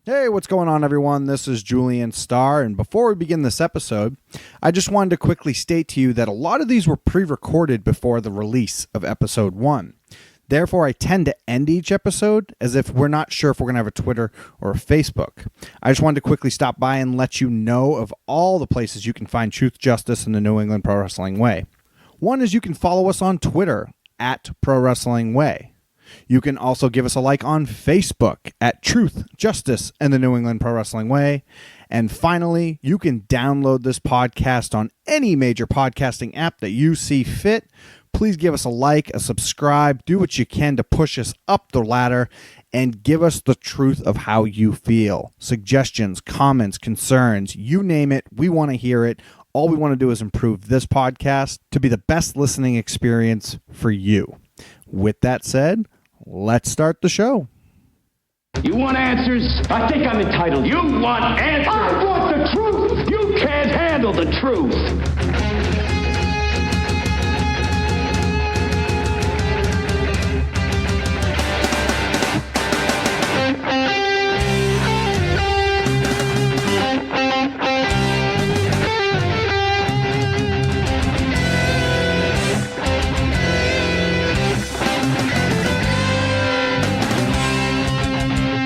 Hey, what's going on, everyone? This is Julian Starr, and before we begin this episode, I just wanted to quickly state to you that a lot of these were pre-recorded before the release of episode 1. Therefore, I tend to end each episode as if we're not sure if we're going to have a Twitter or a Facebook. I just wanted to quickly stop by and let you know of all the places you can find Truth, Justice, and the New England Pro Wrestling Way. One is you can follow us on Twitter at Pro Wrestling Way. You can also give us a like on Facebook at Truth, Justice, and the New England Pro Wrestling Way. And finally, you can download this podcast on any major podcasting app that you see fit. Please give us a like, a subscribe, do what you can to push us up the ladder, and give us the truth of how you feel. Suggestions, comments, concerns, you name it, we want to hear it. All we want to do is improve this podcast to be the best listening experience for you. With that said, let's start the show. You want answers? I think I'm entitled. You want answers? I want the truth! You can't handle the truth!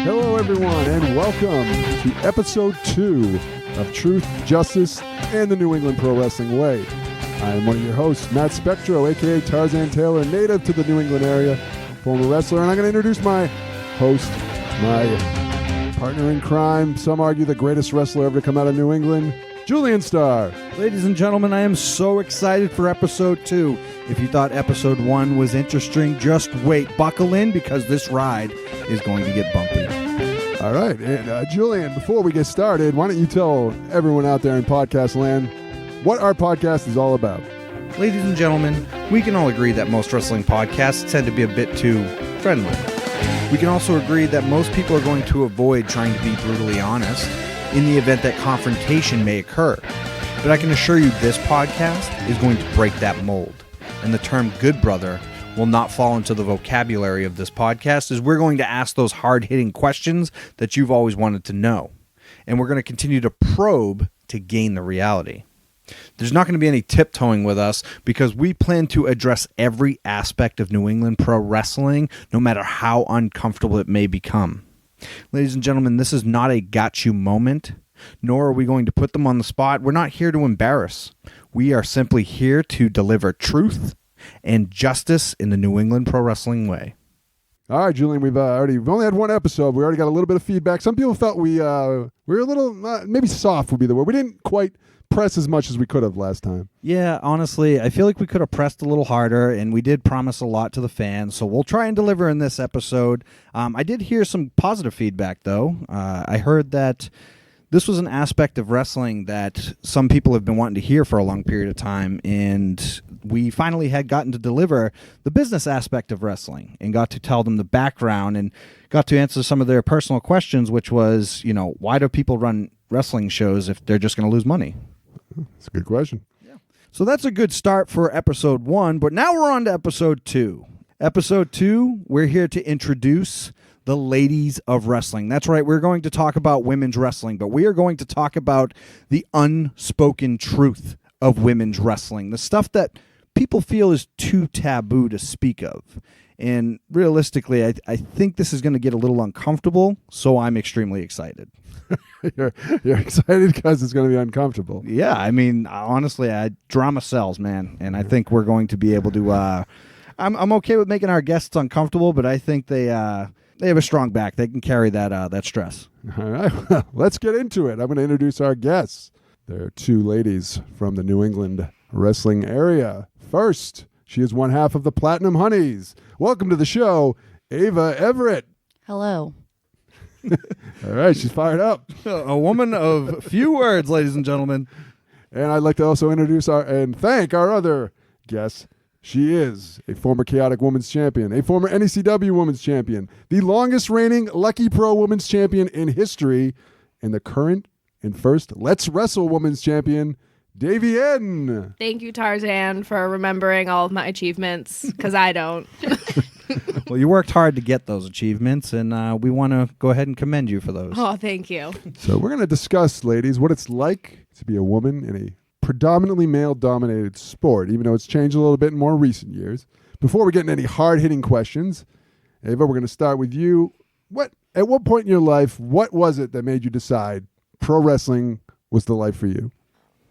Hello, everyone, and welcome to episode 2 of Truth, Justice, and the New England Pro Wrestling Way. I am one of your hosts, Matt Spectro, a.k.a. Tarzan Taylor, native to the New England area, former wrestler, and I'm going to introduce my host, my partner in crime, some argue the greatest wrestler ever to come out of New England, Julian Starr. Ladies and gentlemen, I am so excited for episode 2. If you thought episode 1 was interesting, just wait. Buckle in because this ride is going to get bumpy. All right, and Julian, before we get started, why don't you tell everyone out there in podcast land what our podcast is all about? Ladies and gentlemen, we can all agree that most wrestling podcasts tend to be a bit too friendly. We can also agree that most people are going to avoid trying to be brutally honest in the event that confrontation may occur. But I can assure you this podcast is going to break that mold. And the term good brother will not fall into the vocabulary of this podcast, as we're going to ask those hard-hitting questions that you've always wanted to know. And we're going to continue to probe to gain the reality. There's not going to be any tiptoeing with us because we plan to address every aspect of New England pro wrestling, no matter how uncomfortable it may become. Ladies and gentlemen, this is not a got you moment, nor are we going to put them on the spot. We're not here to embarrass. We are simply here to deliver truth and justice in the New England Pro Wrestling Way. All right, Julian, we've only had one episode. We already got a little bit of feedback. Some people felt we were a little, maybe soft would be the word. We didn't quite press as much as we could have last time. Yeah, honestly, I feel like we could have pressed a little harder, and we did promise a lot to the fans, so we'll try and deliver in this episode. I did hear some positive feedback, though. I heard that this was an aspect of wrestling that some people have been wanting to hear for a long period of time, and we finally had gotten to deliver the business aspect of wrestling and got to tell them the background and got to answer some of their personal questions, which was, why do people run wrestling shows if they're just going to lose money? That's a good question. Yeah. So that's a good start for episode 1, but now we're on to episode 2. Episode 2, we're here to introduce the ladies of wrestling. That's right, we're going to talk about women's wrestling, but we are going to talk about the unspoken truth of women's wrestling, the stuff that people feel is too taboo to speak of. And realistically, I think this is going to get a little uncomfortable, so I'm extremely excited. You're excited because it's going to be uncomfortable. Yeah, I mean, honestly, drama sells, man, and I think we're going to be able to. I'm okay with making our guests uncomfortable, but I think they have a strong back. They can carry that stress. All right, well, let's get into it. I'm going to introduce our guests. There are 2 ladies from the New England wrestling area. First, she is one half of the Platinum Honeys. Welcome to the show, Ava Everett. Hello. All right, she's fired up. A woman of few words, ladies and gentlemen. And I'd like to also introduce and thank our other guest. She is a former Chaotic Women's Champion, a former NECW Women's Champion, the longest reigning Lucky Pro Women's Champion in history, and the current and first Let's Wrestle Women's Champion, Davienne. Thank you, Tarzan, for remembering all of my achievements, because I don't. Well, you worked hard to get those achievements, and we want to go ahead and commend you for those. Oh, thank you. So we're going to discuss, ladies, what it's like to be a woman in a predominantly male-dominated sport, even though it's changed a little bit in more recent years. Before we get into any hard-hitting questions, Ava, we're going to start with you. At what point in your life, what was it that made you decide pro wrestling was the life for you?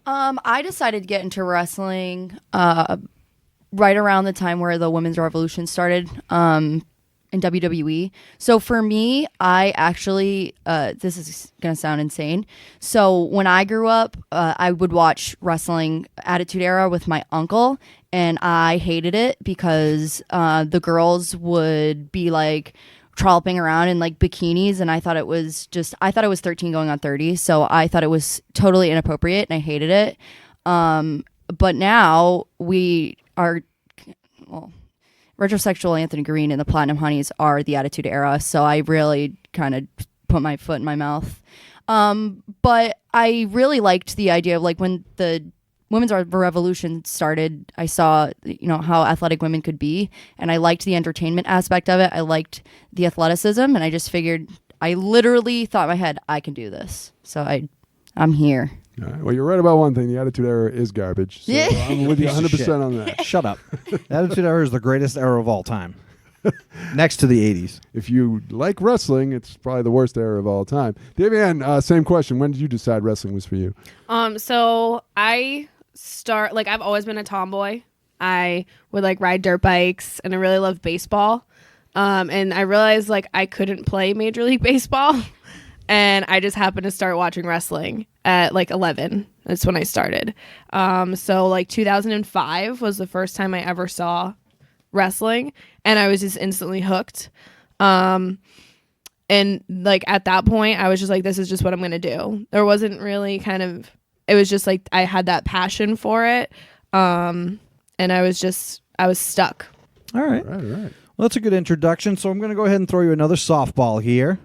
I decided to get into wrestling right around the time where the women's revolution started in WWE. So for me, I actually, this is going to sound insane. So when I grew up, I would watch wrestling Attitude Era with my uncle, and I hated it because the girls would be like trolloping around in like bikinis, and I thought it was 13 going on 30, so I thought it was totally inappropriate and I hated it. But now we are, Retrosexual Anthony Green and the Platinum Honeys are the Attitude Era, so I really kind of put my foot in my mouth. But I really liked the idea of like when the women's revolution started, I saw, how athletic women could be, and I liked the entertainment aspect of it. I liked the athleticism, and I just figured, I literally thought in my head, I can do this. So I'm here. All right. Well, you're right about one thing. The Attitude Era is garbage. So I'm with you 100% on that. Shut up. Attitude Era is the greatest era of all time. Next to the 80s. If you like wrestling, it's probably the worst era of all time. Davienne, same question. When did you decide wrestling was for you? So I've always been a tomboy. I would like ride dirt bikes, and I really love baseball. And I realized like I couldn't play Major League Baseball, and I just happened to start watching wrestling at like 11. That's when I started. So like 2005 was the first time I ever saw wrestling, and I was just instantly hooked. And like at that point, I was just like, this is just what I'm gonna do. There wasn't really it was just like I had that passion for it, and I was stuck. All right. Well, that's a good introduction. So I'm going to go ahead and throw you another softball here.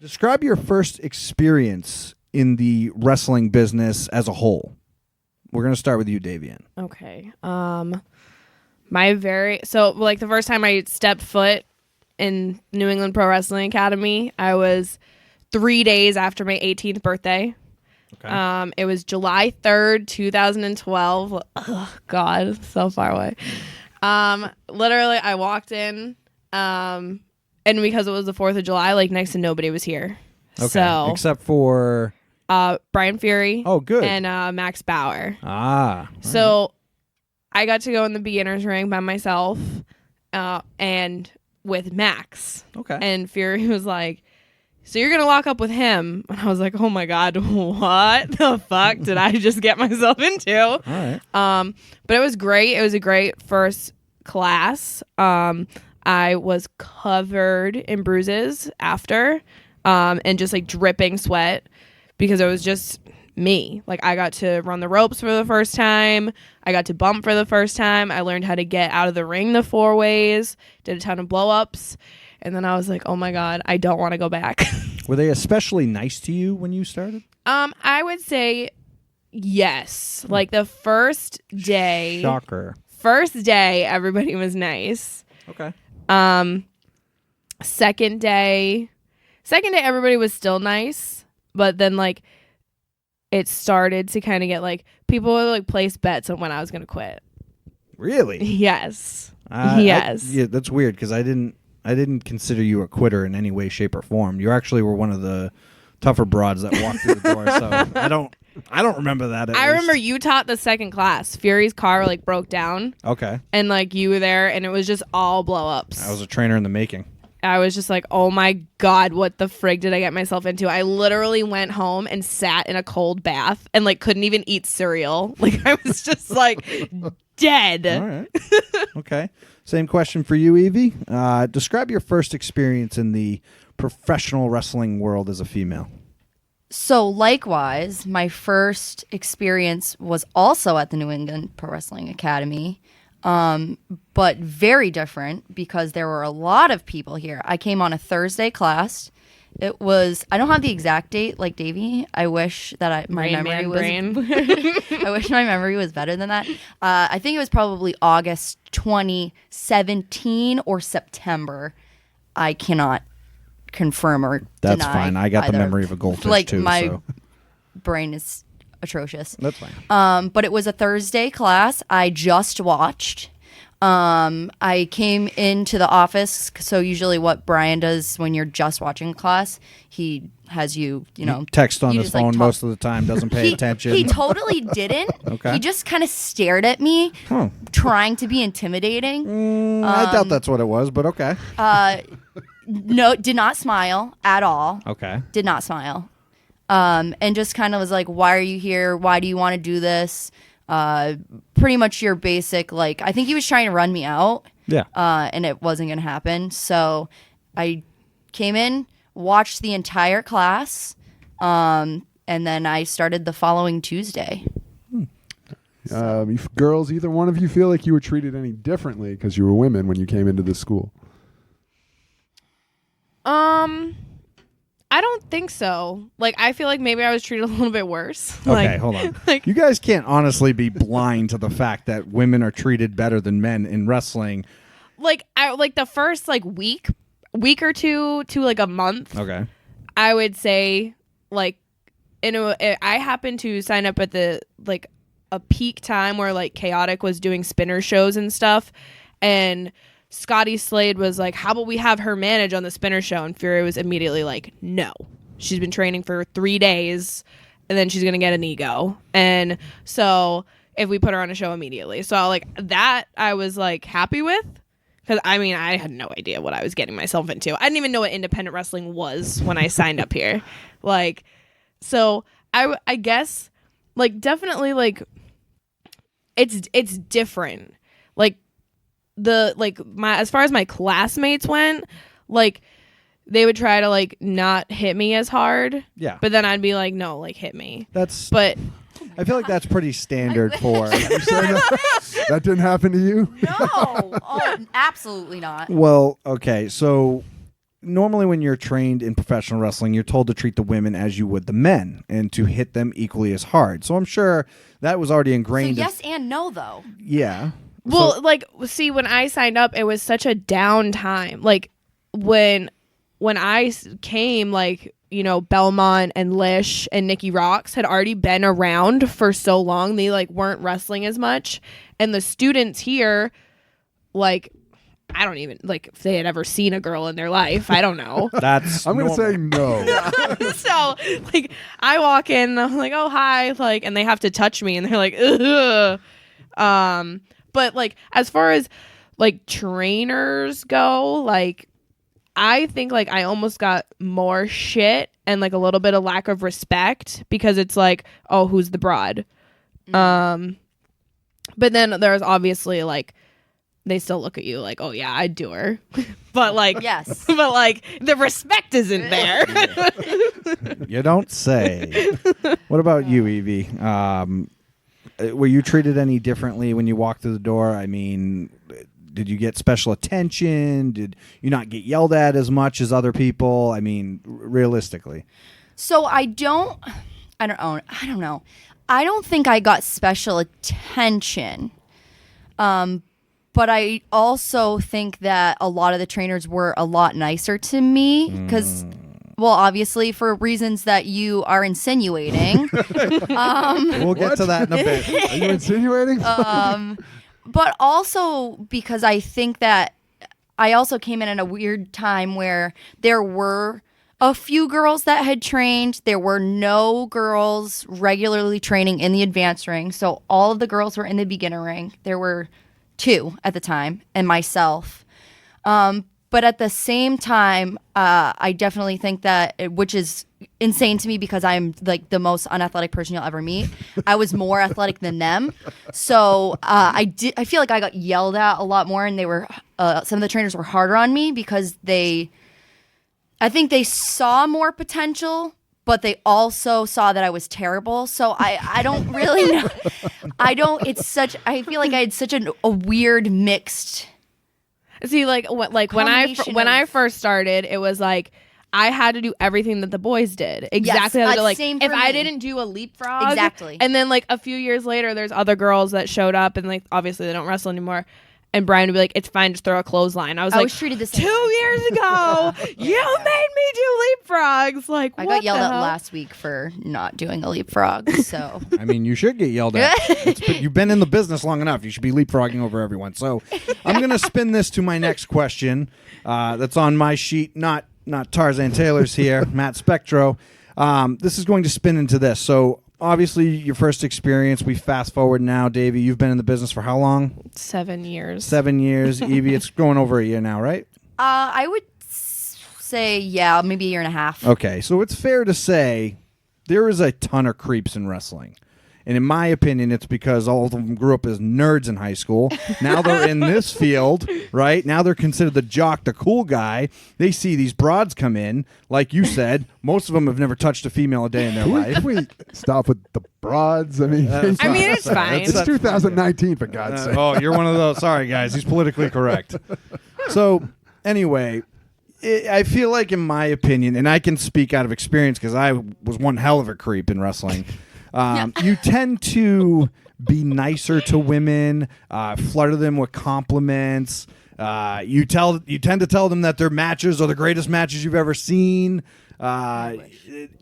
Describe your first experience in the wrestling business as a whole. We're going to start with you, Davienne. Okay. The first time I stepped foot in New England Pro Wrestling Academy, I was 3 days after my 18th birthday. Okay. It was July 3rd, 2012. Oh, God, so far away. Literally, I walked in, and because it was the 4th of July, like next to nobody was here. Okay. So, except for Brian Fury. Oh, good. And Max Bauer. So I got to go in the beginner's ring by myself, and with Max. Okay. And Fury was like, so you're going to lock up with him? And I was like, oh my God, what the fuck did I just get myself into? All right. But it was great. It was a great first class. I was covered in bruises after, and just like dripping sweat because it was just me. Like I got to run the ropes for the first time. I got to bump for the first time. I learned how to get out of the ring the 4 ways, did a ton of blow-ups. And then I was like, oh my God, I don't want to go back. Were they especially nice to you when you started? I would say yes. Like the first day. Shocker. First day, everybody was nice. Okay. Second day, everybody was still nice. But then like it started to kind of get like people would like place bets on when I was going to quit. Really? Yes. Yes. Yeah, that's weird because I didn't consider you a quitter in any way, shape, or form. You actually were one of the tougher broads that walked through the door. So I don't remember that. I remember you taught the second class. Fury's car like broke down. Okay. And like you were there, and it was just all blow ups. I was a trainer in the making. I was just like, oh my God, what the frig did I get myself into? I literally went home and sat in a cold bath and like couldn't even eat cereal. Like I was just like dead. All right. Okay. Same question for you, Evie. Describe your first experience in the professional wrestling world as a female. So likewise, my first experience was also at the New England Pro Wrestling Academy, but very different because there were a lot of people here. I came on a Thursday class, It was. I don't have the exact date like Davey. I wish that my memory was. I wish my memory was better than that. I think it was probably August 2017 or September. I cannot confirm or That's deny fine. I got either. the memory of a goldfish Like too. my So. brain is atrocious. That's fine. But it was a Thursday class. I just watched. I came into the office. So usually what Brian does when you're just watching a class, he has you Text on you his just, like, phone talk- most of the time, doesn't pay attention. He totally didn't. Okay. He just kind of stared at me, trying to be intimidating. I doubt that's what it was, but okay. No, did not smile at all. Okay. Did not smile. And just kind of was like, why are you here? Why do you want to do this? Pretty much your basic, like, I think he was trying to run me out. Yeah. And it wasn't going to happen. So I came in, watched the entire class, and then I started the following Tuesday. Girls, either one of you feel like you were treated any differently because you were women when you came into this school? I don't think so. Like, I feel like maybe I was treated a little bit worse. Okay, hold on. Like, You guys can't honestly be blind to the fact that women are treated better than men in wrestling. I like the first like week or two to like a month. Okay. I would say like I happened to sign up at the like a peak time where like Chaotic was doing spinner shows and stuff, and Scotty Slade was like, how about we have her manage on the spinner show? And Fury was immediately like, no, she's been training for 3 days and then she's gonna get an ego, and so if we put her on a show immediately, so like that I was like happy with. Because, I mean, I had no idea what I was getting myself into. I didn't even know what independent wrestling was when I signed up here. Like, so I guess, like, definitely, like, it's different. Like, as far as my classmates went, like, they would try to, like, not hit me as hard. Yeah. But then I'd be like, no, like, hit me. But I feel like that's pretty standard for. You saying that didn't happen to you? No, oh, absolutely not. Well, okay, so normally when you're trained in professional wrestling, you're told to treat the women as you would the men and to hit them equally as hard. So I'm sure that was already So ingrained. yes and no, though. Yeah. Well, So- like, see, when I signed up, it was such a down time. Like, when I came, like, you know, Belmont and Lish and Nikki Rocks had already been around for so long. They, like, weren't wrestling as much. And the students here, like, I don't even, like, if they had ever seen a girl in their life. I don't know. That's I'm going to normal. say no. So, like, I walk in, I'm like, oh, hi. Like, and they have to touch me. And they're like, ugh. But, like, as far as, like, trainers go, like, I think like I almost got more shit and like a little bit of lack of respect because it's like, oh, who's the broad? But then there's obviously like they still look at you like, oh yeah, I'd do her. But like Yes. but like the respect isn't there. You don't say. What about you, Evie? Were you treated any differently when you walked through the door? I mean, did you get special attention? Did you not get yelled at as much as other people? I mean, realistically. So I don't know. I don't think I got special attention. But I also think that a lot of the trainers were a lot nicer to me because, well, obviously for reasons that you are insinuating. We'll get to that in a bit. Are you insinuating? But also because I think that I also came in at a weird time where there were a few girls that had trained. There were no girls regularly training in the advanced ring. So all of the girls were in the beginner ring. There were 2 at the time and myself. But at the same time, I definitely think that, which is insane to me because I'm like the most unathletic person you'll ever meet. I was more athletic than them. So I feel like I got yelled at a lot more, and they were some of the trainers were harder on me because I think they saw more potential, but they also saw that I was terrible. So I don't really know. I feel like I had such a weird mixed. See, like when I Combination when I of- first started, it was like I had to do everything that the boys did. Exactly. How like same if for I me. didn't do a leapfrog, Exactly. and then like a few years later, there's other girls that showed up, and like obviously they don't wrestle anymore. And Brian would be like, "It's fine, just throw a clothesline." I was like, treated the same 2 years ago, you made me do leapfrogs. Like, I what got yelled the at hell? last week for not doing a leapfrog. So I mean, you should get yelled at. You've been in the business long enough. You should be leapfrogging over everyone. So I'm going to spin this to my next question that's on my sheet, not Tarzan Taylor's here, Matt Spectro. This is going to spin into this. So obviously your first experience, we fast forward now. Davey, you've been in the business for how long? 7 years. 7 years. Evie, it's going over a year now, right? I would say, yeah, maybe a year and a half. Okay, so it's fair to say there is a ton of creeps in wrestling. And in my opinion, it's because all of them grew up as nerds in high school. Now they're in this field, right? Now they're considered the jock, the cool guy. They see these broads come in. Like you said, most of them have never touched a female a day in their life. Can we stop with the broads? I mean, it's fine. It's 2019, for God's sake. Oh, you're one of those. Sorry, guys. He's politically correct. So, anyway, I feel like, in my opinion, and I can speak out of experience because I was one hell of a creep in wrestling. You tend to be nicer to women, flutter them with compliments. You tend to tell them that their matches are the greatest matches you've ever seen.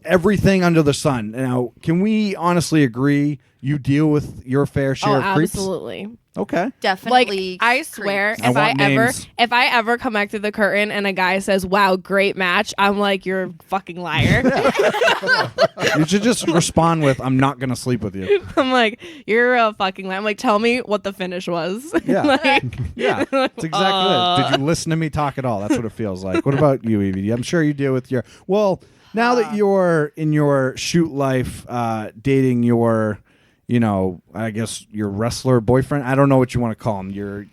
Everything under the sun. Now, can we honestly agree you deal with your fair share of creeps? Absolutely. Okay. Definitely. Like, I swear, creeps. if I ever come back through the curtain and a guy says, "Wow, great match," I'm like, "You're a fucking liar." You should just respond with, "I'm not going to sleep with you." I'm like, "You're a fucking liar." I'm like, "Tell me what the finish was." Yeah. Like, Yeah. That's exactly it. Did you listen to me talk at all? That's what it feels like. What about you, Evie? I'm sure you deal with your... Well, now that you're in your shoot life, dating your... I guess your wrestler boyfriend. I don't know what you want to call him.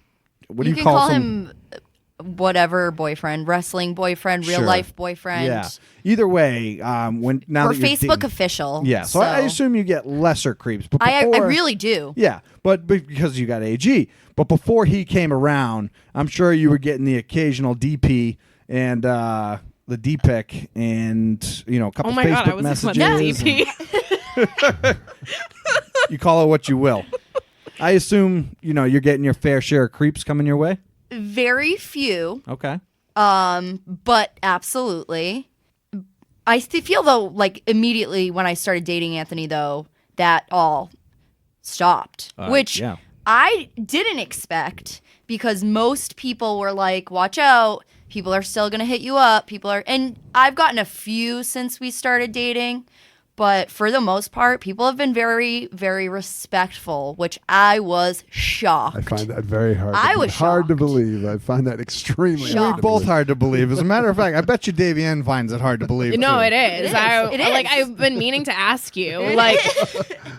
What do you can call him? Whatever boyfriend, wrestling boyfriend, real Sure. life boyfriend. Yeah. Either way, now Or that you're Facebook dating- official. Yeah. So I assume you get lesser creeps. But I before, really do. Yeah, but because you got AG. But before he came around, I'm sure you were getting the occasional DP and the DPIC and a couple oh my Facebook god, I was messages. yeah, and- DP. You call it what you will. I assume, you're getting your fair share of creeps coming your way? Very few. Okay. But absolutely. I feel though, like immediately when I started dating Anthony, though, that all stopped, which yeah. I didn't expect because most people were like, "Watch out, people are still gonna hit you up." And I've gotten a few since we started dating. But for the most part, people have been very, very respectful, which I was shocked. I find that very hard. I was hard to shocked. believe. I find that extremely Shocked. hard. to Both believe. hard to believe. As a matter of fact, I bet you Davienne finds it hard to believe. No, too. it is. It is. Like I've been meaning to ask you. Like,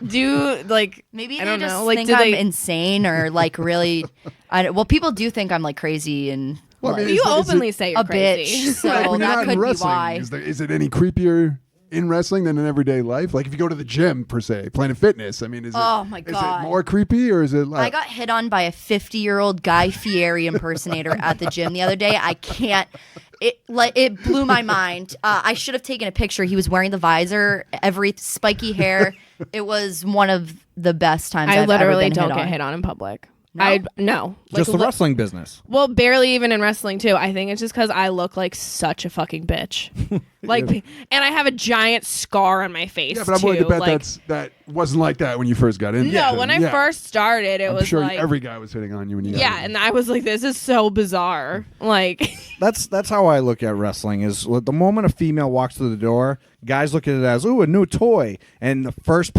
Maybe I they don't just know. Like, think do I'm they? insane or like really. Well, people do think I'm like crazy and Well, I mean, like, You is it- openly say you're a crazy. bitch. So Like, when you're that not in could be wrestling, why. is it any creepier in wrestling than in everyday life? Like if you go to the gym per se, Planet Fitness. I mean, Oh, my is God. it more creepy or is it like? I got hit on by a 50-year-old Guy Fieri impersonator at the gym the other day. I can't. It blew my mind. I should have taken a picture. He was wearing the visor, every spiky hair. It was one of the best times I I've literally ever been don't hit get on. hit hit on in public. No? No. Just the wrestling business. Well, barely even in wrestling too. I think it's just because I look like such a fucking bitch. And I have a giant scar on my face. Yeah, but I'm willing to too. bet Like, that wasn't like that when you first got in. no. When I first started, it I'm was sure like every guy was hitting on you when you got yeah, in. and I was like, this is so bizarre. Like, That's how I look at wrestling. Is the moment a female walks through the door, guys look at it as, ooh, a new toy, and the first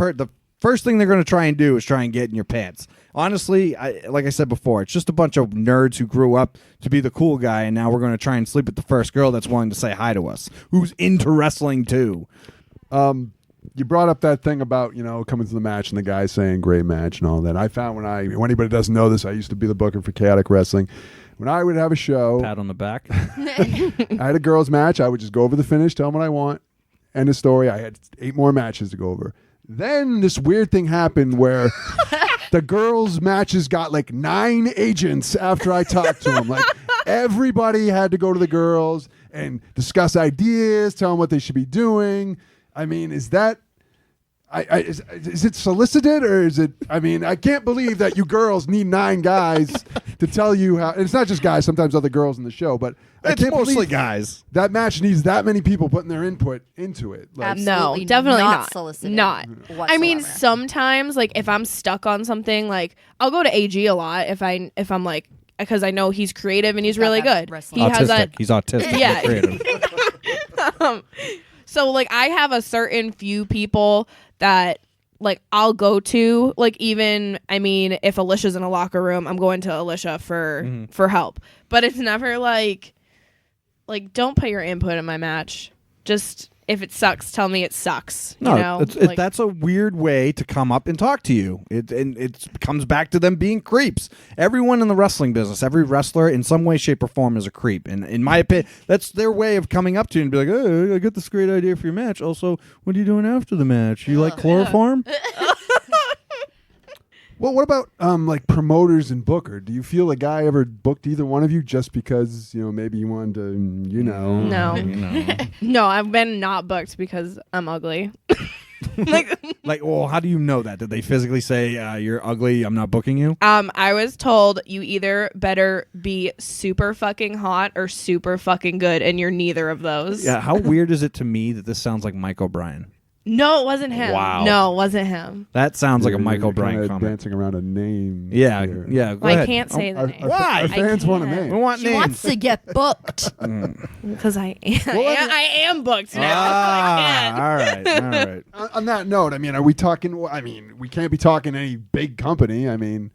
thing they're going to try and do is try and get in your pants. Honestly, like I said before, it's just a bunch of nerds who grew up to be the cool guy, and now we're going to try and sleep with the first girl that's willing to say hi to us, who's into wrestling too. You brought up that thing about coming to the match and the guy saying great match and all that. I found when anybody doesn't know this, I used to be the booker for Chaotic Wrestling. When I would have a show, Pat on the back. I had a girls match. I would just go over the finish, tell them what I want, end of story. I had 8 more matches to go over. Then this weird thing happened where the girls' matches got like 9 agents after I talked to them. Like everybody had to go to the girls, and discuss ideas, tell them what they should be doing. I mean, is that is it solicited or is it? I mean, I can't believe that you girls need 9 guys to tell you how. And it's not just guys; sometimes other girls in the show, but I It's can't mostly believe guys. that match needs that many people putting their input into it. Like, Absolutely No, definitely not not. solicited Not. whatsoever. I mean, sometimes like if I'm stuck on something, like I'll go to AG a lot if I'm like, because I know he's creative and he's really that good. wrestling. He has that. He's autistic. Yeah. He's creative. So like I have a certain few people that like I'll go to, like, even, I mean, if Alicia's in a locker room, I'm going to Alicia for help. But it's never like don't put your input in my match. Just if it sucks, tell me it sucks. No, you know? that's a weird way to come up and talk to you. It comes back to them being creeps. Everyone in the wrestling business, every wrestler in some way, shape, or form is a creep. And in my opinion, that's their way of coming up to you and be like, "Oh, I got this great idea for your match. Also, what are you doing after the match? You like chloroform?" well, what about like promoters and booker? Do you feel a guy ever booked either one of you just because maybe you wanted to No. No, I've been not booked because I'm ugly. Like, well, how do you know that? Did they physically say you're ugly? I'm not booking you. I was told you either better be super fucking hot or super fucking good, and you're neither of those. Yeah. How weird is it to me that this sounds like Mike O'Brien? No, it wasn't him. Wow. No, it wasn't him. That sounds like a You're Mike kinda O'Brien comment. dancing around a name. Yeah, here. yeah. Go Well, I ahead. can't say the name. Why? Our fans want a can't. name. We want She names. wants to get booked. Because I am booked now. All right. On that note, I mean, are we talking? I mean, we can't be talking any big company. I mean,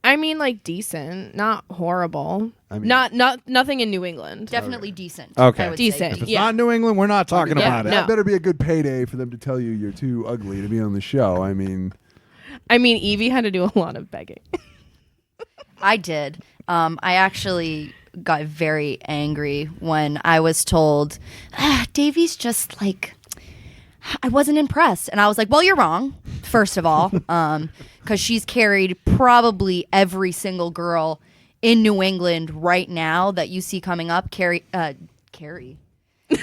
I mean, like, decent, not horrible. I mean- not nothing in New England. Definitely decent. Okay. I would say. Decent. If it's Yeah. not New England, we're not talking Yeah, about it. no. that better be a good payday for them to tell you you're too ugly to be on the show. I mean, Evie had to do a lot of begging. I did. I actually got very angry when I was told, Davey's just like, I wasn't impressed. And I was like, well, you're wrong, first of all, because she's carried probably every single girl in New England right now that you see coming up. Carrie.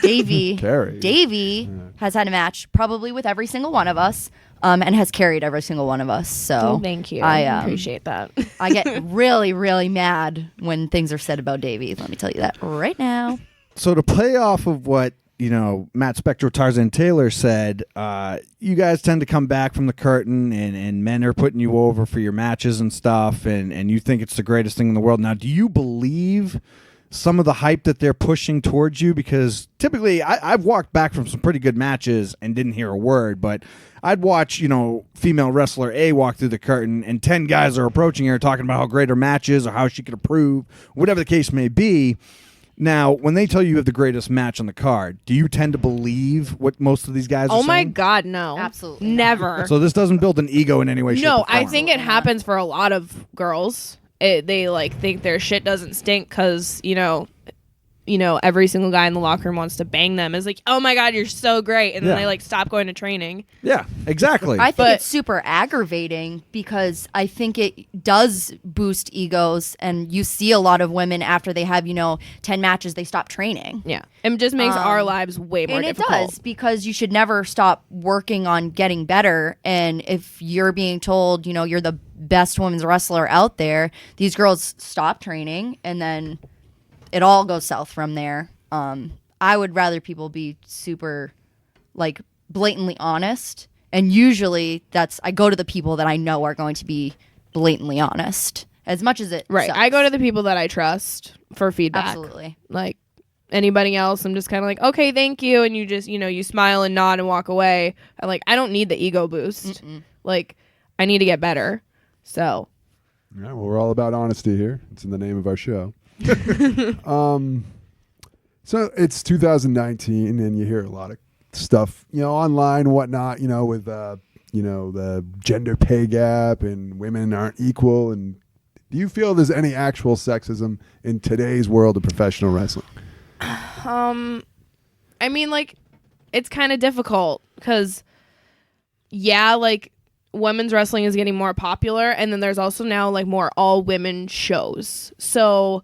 Davey. Carrie. Davey has had a match probably with every single one of us, and has carried every single one of us. So Thank you. I appreciate that. I get really, really mad when things are said about Davey. Let me tell you that right now. So to play off of what Matt Spectro, Tarzan Taylor said, you guys tend to come back from the curtain and men are putting you over for your matches and stuff, and you think it's the greatest thing in the world. Now, do you believe some of the hype that they're pushing towards you? Because typically I've walked back from some pretty good matches and didn't hear a word, but I'd watch, female wrestler A walk through the curtain and 10 guys are approaching her talking about how great her match is or how she could improve, whatever the case may be. Now, when they tell you have the greatest match on the card, do you tend to believe what most of these guys are saying? Oh my God, no. Absolutely not. Never. So this doesn't build an ego in any way, shape, No, or I form. think it happens for a lot of girls. They like think their shit doesn't stink because every single guy in the locker room wants to bang them. It's like, oh my God, you're so great, and then Yeah. they like stop going to training. Yeah, exactly. I think But- it's super aggravating because I think it does boost egos, and you see a lot of women after they have 10 matches, they stop training. Yeah, it just makes our lives way more And it difficult. does, because you should never stop working on getting better. And if you're being told, you're the best women's wrestler out there, these girls stop training, and then it all goes south from there. I would rather people be super, like, blatantly honest. And usually I go to the people that I know are going to be blatantly honest, as much as it Right. sucks. I go to the people that I trust for feedback. Absolutely. Like anybody else, I'm just kind of like, okay, thank you. And you just, you smile and nod and walk away. I don't need the ego boost. Like, I need to get better. So. yeah, well, we're all about honesty here. It's in the name of our show. So it's 2019, and you hear a lot of stuff, online and whatnot, with the gender pay gap and women aren't equal. And do you feel there's any actual sexism in today's world of professional wrestling? I mean, like, it's kind of difficult because, yeah, like, women's wrestling is getting more popular, and then there's also now, like, more all-women shows. So,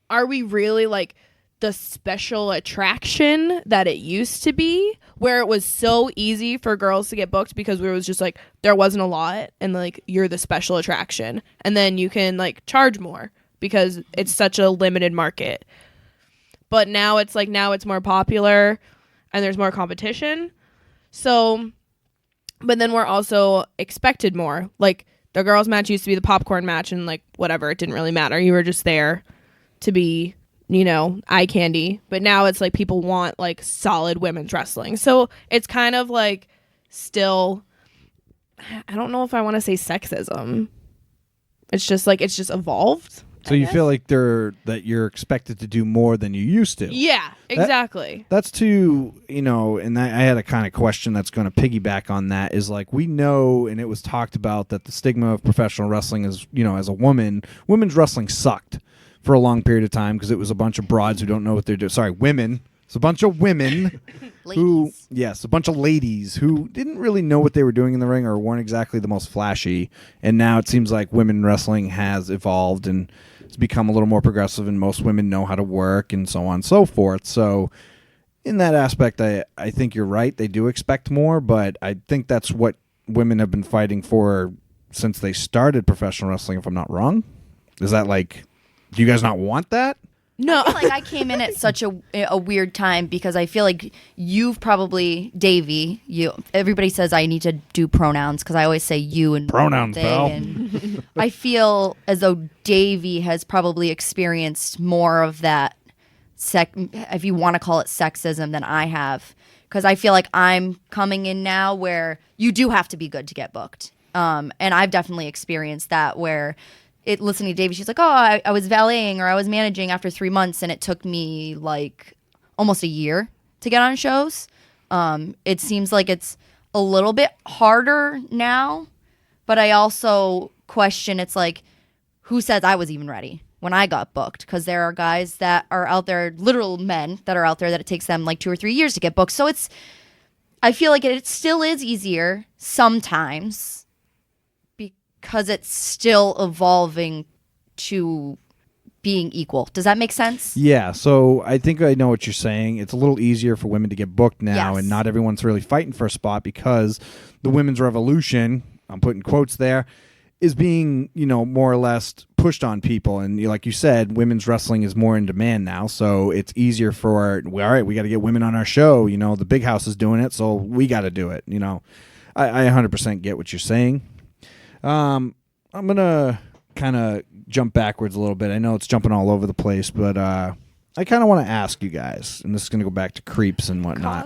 are we really, like, the special attraction that it used to be, where it was so easy for girls to get booked because it was just like there wasn't a lot and like you're the special attraction, and then you can like charge more because it's such a limited market. But now it's more popular and there's more competition. So, but then we're also expected more. Like the girls match used to be the popcorn match and like whatever, it didn't really matter. You were just there to be, eye candy. But now it's like people want like solid women's wrestling. So it's kind of like still, I don't know if I want to say sexism. It's just evolved. So you feel like that you're expected to do more than you used to. Yeah, exactly. That's too, and I had a kind of question that's going to piggyback on that is like, we know, and it was talked about that the stigma of professional wrestling is, as a woman, women's wrestling sucked for a long period of time because it was a bunch of broads who don't know what they're doing. Sorry, women. It's a bunch of women a bunch of ladies who didn't really know what they were doing in the ring or weren't exactly the most flashy. And now it seems like women wrestling has evolved and it's become a little more progressive, and most women know how to work and so on and so forth. So in that aspect, I think you're right. They do expect more, but I think that's what women have been fighting for since they started professional wrestling, if I'm not wrong. Is that like, do you guys not want that? No. I feel like I came in at such a weird time because I feel like you've probably, Davey, everybody says I need to do pronouns because I always say you and pronouns, they, pal. and I feel as though Davey has probably experienced more of that, if you want to call it sexism, than I have. Because I feel like I'm coming in now where you do have to be good to get booked. And I've definitely experienced that where listening to Davey, she's like, oh, I was valeting or I was managing after 3 months, and it took me like almost a year to get on shows. It seems like it's a little bit harder now, but I also question, it's like, who says I was even ready when I got booked? Because there are guys that are out there, literal men that are out there that it takes them like 2 or 3 years to get booked. So I feel like it still is easier sometimes, because it's still evolving to being equal. Does that make sense? Yeah, so I think I know what you're saying. It's a little easier for women to get booked now, Yes. and not everyone's really fighting for a spot because the women's revolution, I'm putting quotes there, is being, more or less pushed on people. And like you said, women's wrestling is more in demand now, so it's easier for, all right, we got to get women on our show. The big house is doing it, so we got to do it. I 100% get what you're saying. I'm going to kind of jump backwards a little bit. I know it's jumping all over the place, but I kind of want to ask you guys, and this is going to go back to creeps and whatnot.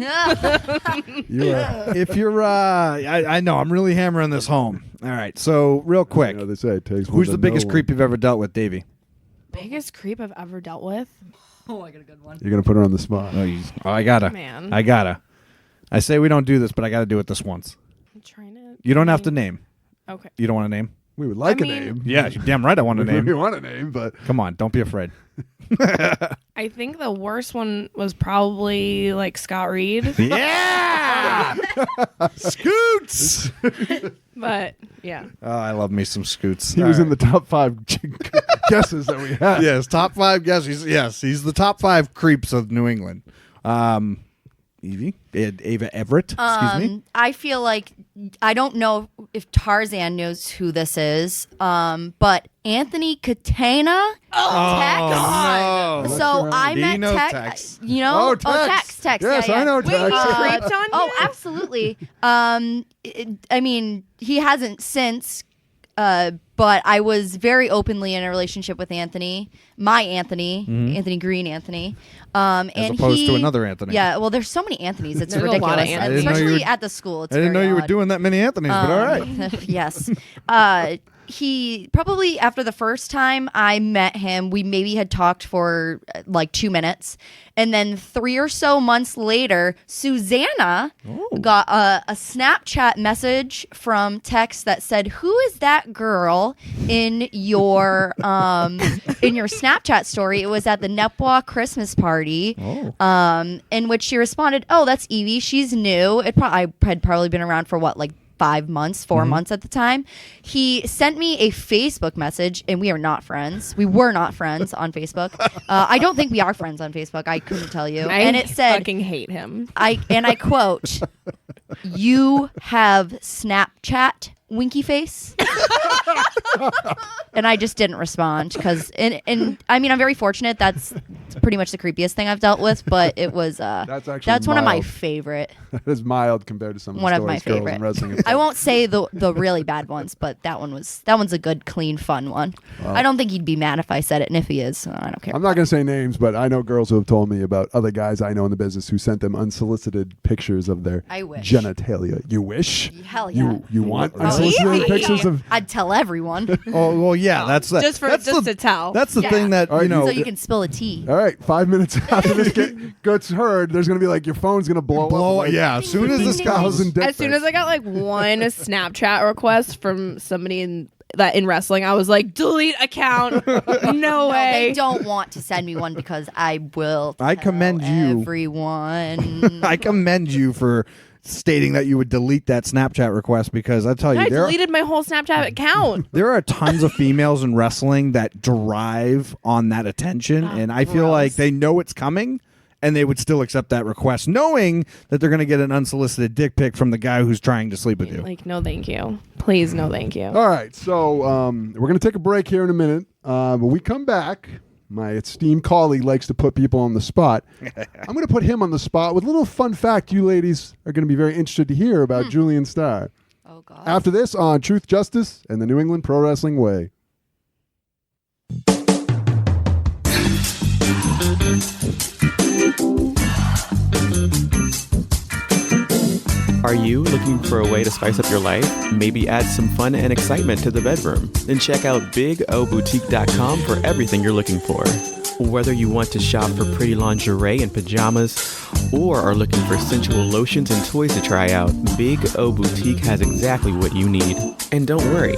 If you're, I know, I'm really hammering this home. All right, so real quick, They say it takes one who's to the biggest know creep one. you've ever dealt with, Davey? Biggest creep I've ever dealt with? Oh, I got a good one. You're going to put her on the spot. I gotta. Man. I say we don't do this, but I got to do it this once. I'm trying to. You don't have to name. Okay. You don't want to name? We would like I a mean- name. Yeah, you're damn right I want to We name. want a name, but Come on, don't be afraid. I think the worst one was probably like Scott Reed. Yeah! Scoots! But yeah. Oh, I love me some Scoots. he was in the top 5 guesses that we had. Yes, top 5 guesses. Yes, he's the top 5 creeps of New England. Evie, Ava Everett, excuse me. I feel like, I don't know if Tarzan knows who this is, but Anthony Catena. Tex. Oh, no. So I Do you met know Tex. Tex? You know? Oh, Tex. Tex. Yes, yeah, I know Wait, Tex. he creeped on you? Oh, absolutely. I mean, he hasn't since, but I was very openly in a relationship with Anthony, my Anthony, Anthony Green Anthony. As and opposed to another Anthony. Yeah, well, there's so many Anthonys. It's There's a lot of ridiculous. Anthonys. I didn't know you Especially were- at the school. It's I didn't know very you were odd. doing that many Anthonys, but all right. Yes. He probably, after the first time I met him, we maybe had talked for like 2 minutes. And then 3 or so months later, Susanna got a Snapchat message from Tex that said, "Who is that girl in your Snapchat story?" It was at the Nepwa Christmas party, in which she responded, "Oh, that's Evie. She's new." I had probably been around for what, like 5 months, 4 months at the time. He sent me a Facebook message, and we are not friends. We were not friends on Facebook. I don't think we are friends on Facebook. I couldn't tell you. And it said, fucking hate him. I quote, "You have Snapchat winky face." And I just didn't respond because, and I mean, I'm very fortunate. That's pretty much the creepiest thing I've dealt with, but it was that's one of my favorite. That is mild compared to some of the One of stories my girls in favorite. wrestling have I told. won't say the really bad ones, but that one's a good, clean, fun one. I don't think he'd be mad if I said it, and if he is, I don't care. I'm not going to say names, but I know girls who have told me about other guys I know in the business who sent them unsolicited pictures of their I wish. genitalia. You wish? Hell yeah. You want Oh, unsolicited yeah. pictures of? I'd tell everyone Oh well, yeah, that's the, Just that's to the, tell. That's the Yeah. thing that All right, you know. so you can spill a tea. All right, 5 minutes after this gets heard, there's going to be like your phone's going to blow up. Yeah, as soon as this goes. As soon as I got like one Snapchat request from somebody in wrestling, I was like, delete account. No way. They don't want to send me one because I will. I commend you. everyone. I commend you for stating that you would delete that Snapchat request because I tell you, I there deleted my whole Snapchat account. there are tons of females in wrestling that derive on that attention, and I feel like they know it's coming, and they would still accept that request, knowing that they're going to get an unsolicited dick pic from the guy who's trying to sleep with you. Like, no, thank you. Please, no, thank you. All right, so we're going to take a break here in a minute. When we come back, my esteemed colleague likes to put people on the spot. I'm going to put him on the spot with a little fun fact you ladies are going to be very interested to hear about Julian Starr. Oh God. After this on Truth, Justice, and the New England Pro Wrestling Way. Are you looking for a way to spice up your life? Maybe add some fun and excitement to the bedroom? Then check out BigOBoutique.com for everything you're looking for. Whether you want to shop for pretty lingerie and pajamas, or are looking for sensual lotions and toys to try out, Big O Boutique has exactly what you need. And don't worry,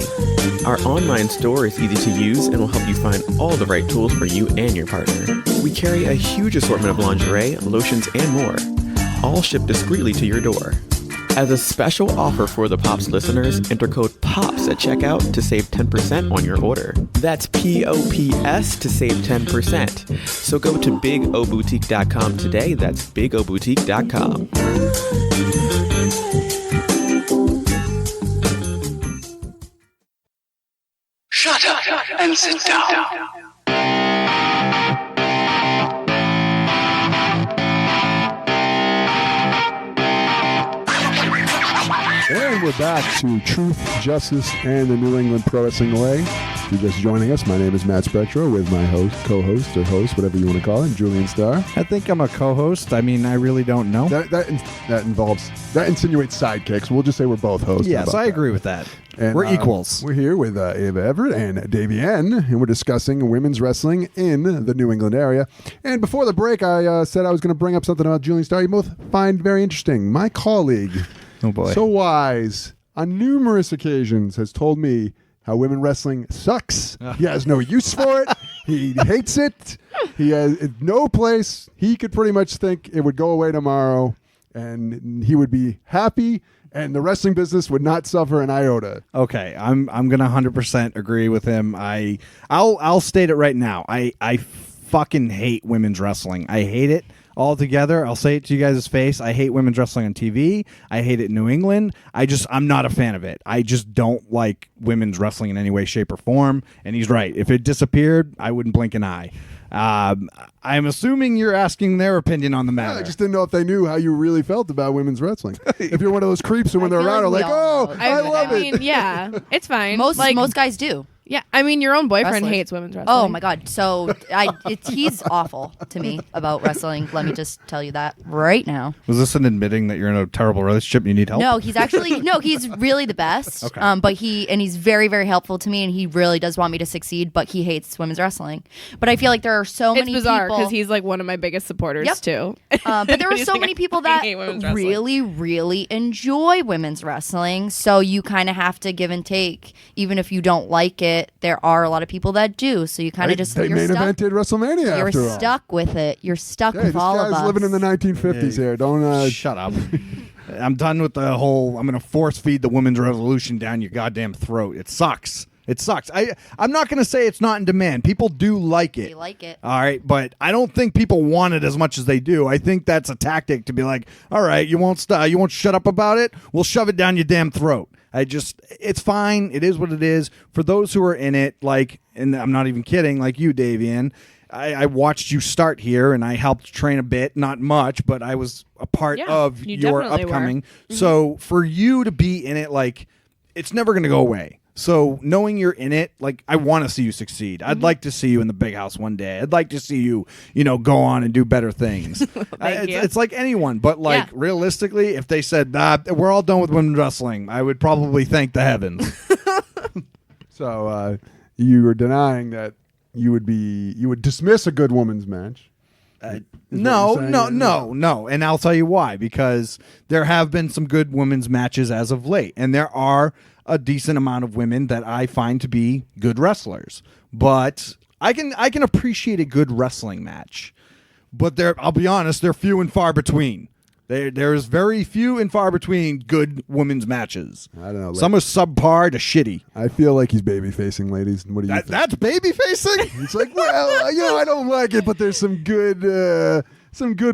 our online store is easy to use and will help you find all the right tools for you and your partner. We carry a huge assortment of lingerie, lotions, and more, all shipped discreetly to your door. As a special offer for the Pops listeners, enter code POPS at checkout to save 10% on your order. That's POPS to save 10%. So go to BigOBoutique.com today. That's BigOBoutique.com. Shut up and sit down. And we're back to Truth, Justice, and the New England Pro Wrestling Way. If you're just joining us, my name is Matt Spectro with my co-host, or host, whatever you want to call him, Julian Starr. I think I'm a co-host. I mean, I really don't know. That insinuates sidekicks. We'll just say we're both hosts. How Yes, about I that? agree with that. And, We're equals. We're here with Ava Everett and Davienne, and we're discussing women's wrestling in the New England area. And before the break, I said I was going to bring up something about Julian Starr you both find very interesting. My colleague, Oh boy. so wise, on numerous occasions has told me how women wrestling sucks. He has no use for it. He hates it. He has no place. He could pretty much think it would go away tomorrow, and he would be happy, and the wrestling business would not suffer an iota. Okay, I'm gonna 100% agree with him. I'll state it right now. I fucking hate women's wrestling. I hate it altogether. I'll say it to you guys' face. I hate women's wrestling on TV. I hate it in New England. I'm not a fan of it. I just don't like women's wrestling in any way, shape, or form. And he's right. If it disappeared, I wouldn't blink an eye. I'm assuming you're asking their opinion on the matter. I just didn't know if they knew how you really felt about women's wrestling. If you're one of those creeps who when they're feel around are like like, we all oh, know. I love I it. mean, yeah, it's fine. Most like, guys do. yeah. I mean, your own boyfriend Wrestlers. hates women's wrestling. Oh my God! So he's awful to me about wrestling. Let me just tell you that right now. Was this an admitting that you're in a terrible relationship and you need help? No, he's really the best. Okay. But he's very, very helpful to me, and he really does want me to succeed. But he hates women's wrestling. But I feel like there are so It's many bizarre people. because he's like one of my biggest supporters Yep. too. But there are He's so like, many people I that hate women's wrestling. really, really enjoy women's wrestling. So you kind of have to give and take. Even if you don't like it, there are a lot of people that do. So you kind of just they you're main stuck. evented WrestleMania You're after all. stuck with it. You're stuck Hey, with this all guy's of us. living in the 1950s here. Don't Shut up. I'm done with the whole, I'm going to force feed the women's revolution down your goddamn throat. It sucks. It sucks. I'm not going to say it's not in demand. People do like it. They like it. All right, but I don't think people want it as much as they do. I think that's a tactic to be like, all right, you won't shut up about it? We'll shove it down your damn throat. It's fine. It is what it is. For those who are in it, like, and I'm not even kidding, like you, Davienne, I watched you start here, and I helped train a bit, not much, but I was a part of your upcoming. So for you to be in it, like, it's never going to go away. So knowing you're in it, like, I want to see you succeed. I'd like to see you in the big house one day. I'd like to see you, go on and do better things. It's like anyone, but like realistically, if they said, we're all done with women's wrestling, I would probably thank the heavens. So you were denying that you would dismiss a good women's match. No. And I'll tell you why, because there have been some good women's matches as of late, and there are a decent amount of women that I find to be good wrestlers. But I can appreciate a good wrestling match. But I'll be honest, they're few and far between. There's very few and far between good women's matches. I don't know. Some are subpar to shitty. I feel like he's baby facing, ladies. What do you think? That's baby facing? It's like, well, I don't like it, but there's some good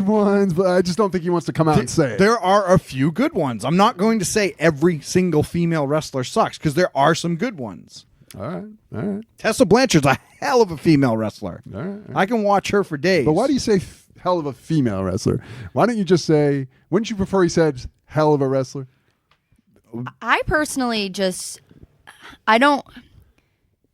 ones, but I just don't think he wants to come out and say it. There are a few good ones. I'm not going to say every single female wrestler sucks, because there are some good ones. All right. Tessa Blanchard's a hell of a female wrestler. All right. I can watch her for days. But why do you say hell of a female wrestler? Why don't you just say, wouldn't you prefer he said hell of a wrestler? I personally I don't,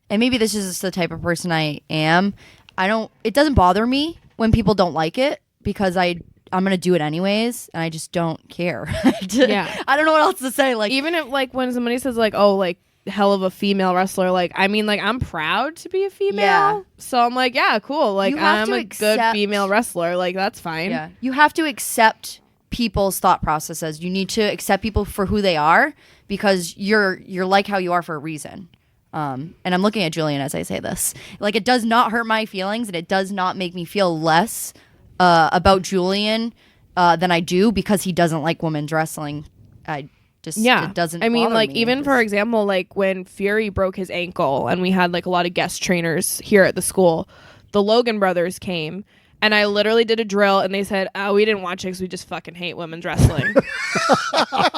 and maybe this is just the type of person I am. It doesn't bother me when people don't like it, because I'm going to do it anyways, and I just don't care. Yeah. I don't know what else to say. Like, even if, like, when somebody says, like, oh, like, hell of a female wrestler, like, I mean, like, I'm proud to be a female. Yeah. So I'm like, yeah, cool. Like, I'm a good female wrestler. Like, that's fine. Yeah. You have to accept people's thought processes. You need to accept people for who they are, because you're like how you are for a reason. And I'm looking at Julian as I say this. Like, it does not hurt my feelings, and it does not make me feel less about Julian than I do because he doesn't like women's wrestling. It doesn't. I mean, bother like, me. even for example, like when Fury broke his ankle and we had like a lot of guest trainers here at the school, the Logan brothers came. And I literally did a drill, and they said, "Oh, we didn't watch it because we just fucking hate women's wrestling."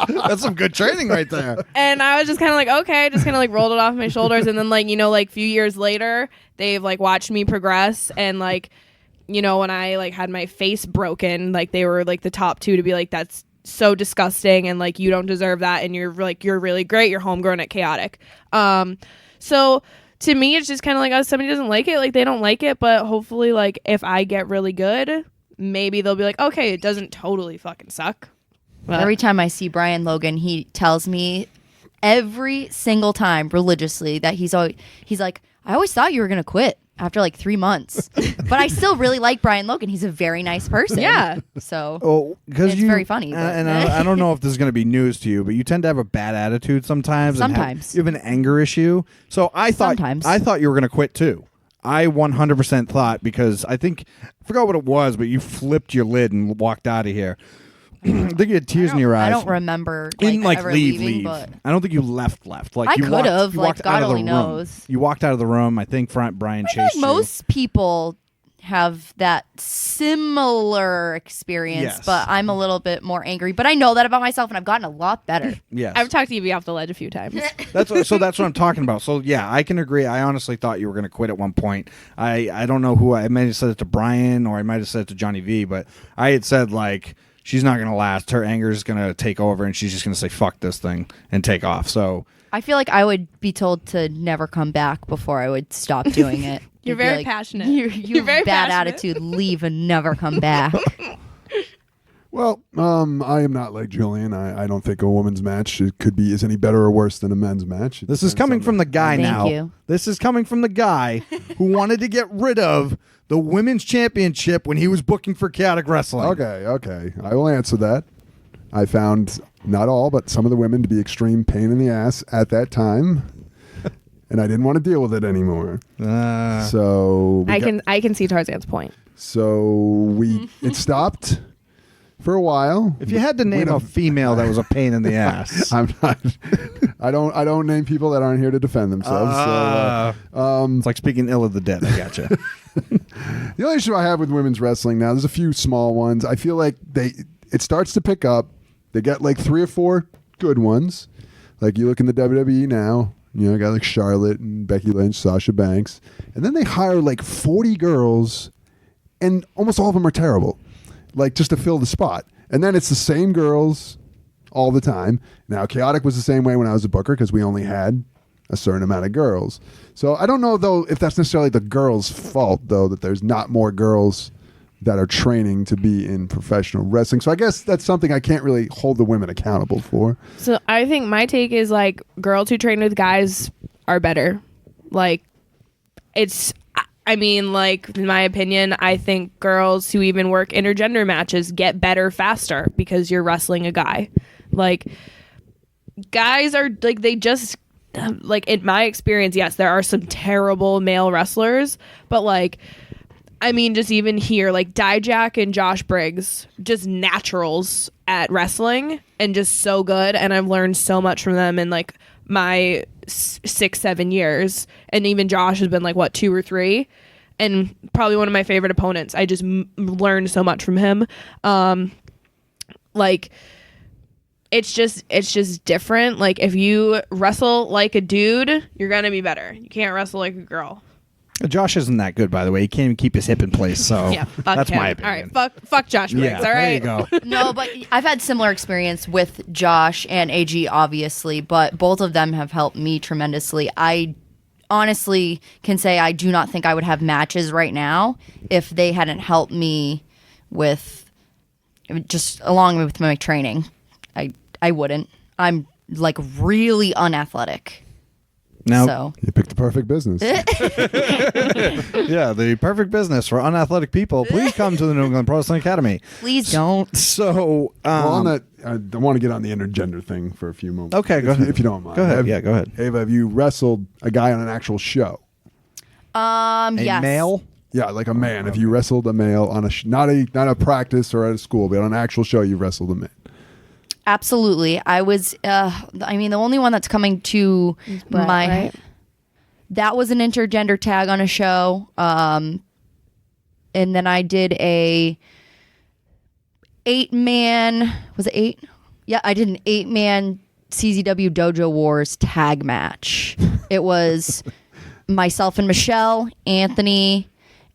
That's some good training right there. And I was just kind of like, okay, just kind of like rolled it off my shoulders. And then, like, like a few years later, they've like watched me progress. And like, when I like had my face broken, like they were like the top two to be like, that's so disgusting, and like you don't deserve that, and you're really great, you're homegrown at Chaotic. So to me, it's just kind of like, oh, somebody doesn't like it, like they don't like it, but hopefully, like, if I get really good, maybe they'll be like, okay, it doesn't totally fucking suck. But every time I see Brian Logan, he tells me every single time religiously that he's like, I always thought you were gonna quit after like 3 months, but I still really like Brian Logan. He's a very nice person. Yeah. So because it's very funny. And I don't know if this is going to be news to you, but you tend to have a bad attitude sometimes. Sometimes you have an anger issue. So I thought you were going to quit too. I 100% thought, because I forgot what it was, but you flipped your lid and walked out of here. I think you had tears in your eyes. I don't remember. You didn't ever leave. leaving, but I don't think you left. Like, I you could have. You Like, walked God out of the only room. knows. You walked out of the room. I think Brian chased you. Most people have that similar experience, Yes. but I'm a little bit more angry. But I know that about myself, and I've gotten a lot better. Yes. I've talked to you off the ledge a few times. That's what I'm talking about. So yeah, I can agree. I honestly thought you were going to quit at one point. I don't know who I might have said it to Brian, or I might have said it to Johnny V, but I had said, like, she's not going to last. Her anger is going to take over, and she's just going to say fuck this thing and take off. So I feel like I would be told to never come back before I would stop doing it. You're It'd be very like, passionate. You You're very bad passionate. attitude. Leave and never come back. Well, I am not like Julian. I don't think a women's match is any better or worse than a men's match. this is coming from the guy Thank now. you. This is coming from the guy who wanted to get rid of the women's championship when he was booking for Chaotic Wrestling. Okay. I will answer that. I found not all, but some of the women to be extreme pain in the ass at that time, and I didn't want to deal with it anymore. So I can see Tarzan's point. So it stopped. for a while. If you had to name a female that was a pain in the ass. I'm not. I don't name people that aren't here to defend themselves. It's like speaking ill of the dead. I gotcha. The only issue I have with women's wrestling now, there's a few small ones. I feel like it starts to pick up. They get like 3 or 4 good ones. Like you look in the WWE now, you know, got like Charlotte and Becky Lynch, Sasha Banks, and then they hire like 40 girls, and almost all of them are terrible, like just to fill the spot. And then it's the same girls all the time. Now, Chaotic was the same way when I was a booker because we only had a certain amount of girls. So I don't know, though, if that's necessarily the girls' fault, though, that there's not more girls that are training to be in professional wrestling. So I guess that's something I can't really hold the women accountable for. So I think my take is like girls who train with guys are better. Like I mean, like, in my opinion, I think girls who even work intergender matches get better faster because you're wrestling a guy. Like, guys are, like, they just, like, in my experience, yes, there are some terrible male wrestlers, but, like, I mean, just even here, like, Dijak and Josh Briggs, just naturals at wrestling and just so good, and I've learned so much from them in, like, my 6-7 years, and even Josh has been like what 2 or 3, and probably one of my favorite opponents. I just learned so much from him. Like it's just different. Like if you wrestle like a dude, you're gonna be better. You can't wrestle like a girl. Josh isn't that good, by the way. He can't even keep his hip in place, so yeah, that's him. my opinion. All right, fuck Josh Briggs. Yeah, all right, there you go. No, but I've had similar experience with Josh and AG, obviously, but both of them have helped me tremendously. I honestly can say I do not think I would have matches right now if they hadn't helped me with just along with my training. I wouldn't. I'm like really unathletic. Now, So You picked the perfect business. yeah, the perfect business for unathletic people. Please come to the New England Pro Wrestling Academy. please don't. So, Well, on that, I want to get on the intergender thing for a few moments. Okay, go If- ahead. If you don't mind. Go ahead. Yeah, go ahead. Ava, have you wrestled a guy on an actual show? A Yes. male? Yeah, like a man. If you wrestled a male on a not a practice or at a school, but on an actual show, you wrestled a man. Absolutely. I was, I mean, the only one that's coming to Brett, my, right? that was an intergender tag on a show. And then I did a 8-man, was it 8? Yeah, I did an 8-man CZW Dojo Wars tag match. It was myself and Michelle, Anthony,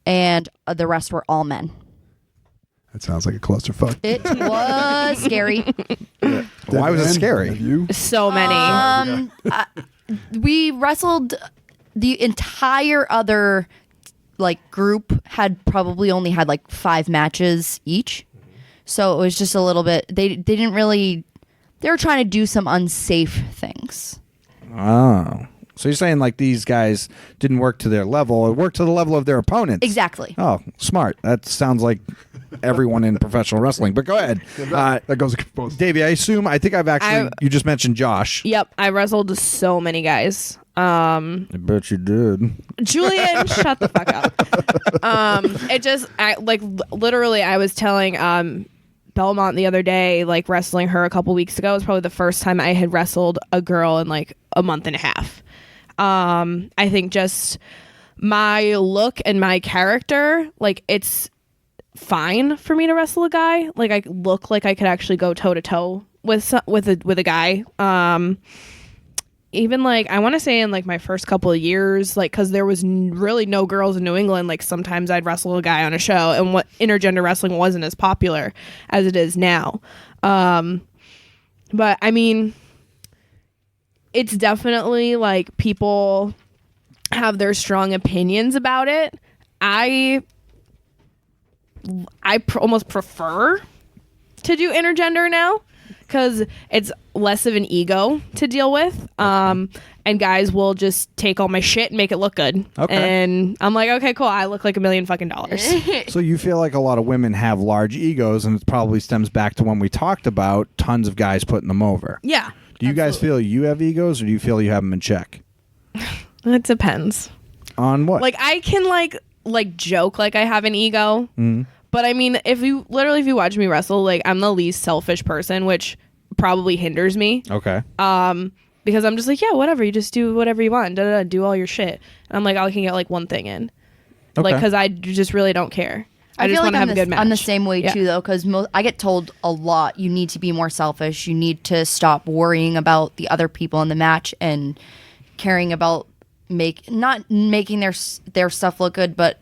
and the rest were all men. That sounds like a clusterfuck. It was scary. Why was it Davienne, scary? have you? So many. We wrestled the entire other like group had probably only had like 5 matches each. So it was just a little bit they didn't really they were trying to do some unsafe things. Oh. So you're saying like these guys didn't work to their level or work to the level of their opponents? Exactly. Oh, smart. That sounds like everyone in professional wrestling. But go ahead. That goes both. Davey, I think I've actually, you just mentioned Josh. Yep, I wrestled so many guys. I bet you did. Julian, shut the fuck up. Literally, I was telling Belmont the other day, like wrestling her a couple weeks ago was probably the first time I had wrestled a girl in like a month and a half. I think just my look and my character, like it's fine for me to wrestle a guy. Like I look like I could actually go toe to toe with a guy. Even like I want to say in like my first couple of years, like because there was really no girls in New England, like sometimes I'd wrestle a guy on a show, and what intergender wrestling wasn't as popular as it is now. But I mean, it's definitely like people have their strong opinions about it. I almost prefer to do intergender now because it's less of an ego to deal with. And guys will just take all my shit and make it look good. Okay. And I'm like, okay, cool. I look like $1 million fucking dollars. So you feel like a lot of women have large egos, and it probably stems back to when we talked about tons of guys putting them over. Yeah. Do you guys feel you have egos, or do you feel you have them in check? It depends. On what? Like I can like joke like I have an ego, But I mean, if you watch me wrestle, like I'm the least selfish person, which probably hinders me. Okay. Because I'm just like, yeah, whatever. You just do whatever you want. Do all your shit. And I'm like, I can get like one thing in. Okay. Like, because I just really don't care. I just feel want like to have a good match. I'm the same way Yeah. too, though, because I get told a lot. You need to be more selfish. You need to stop worrying about the other people in the match and caring about not making their stuff look good, but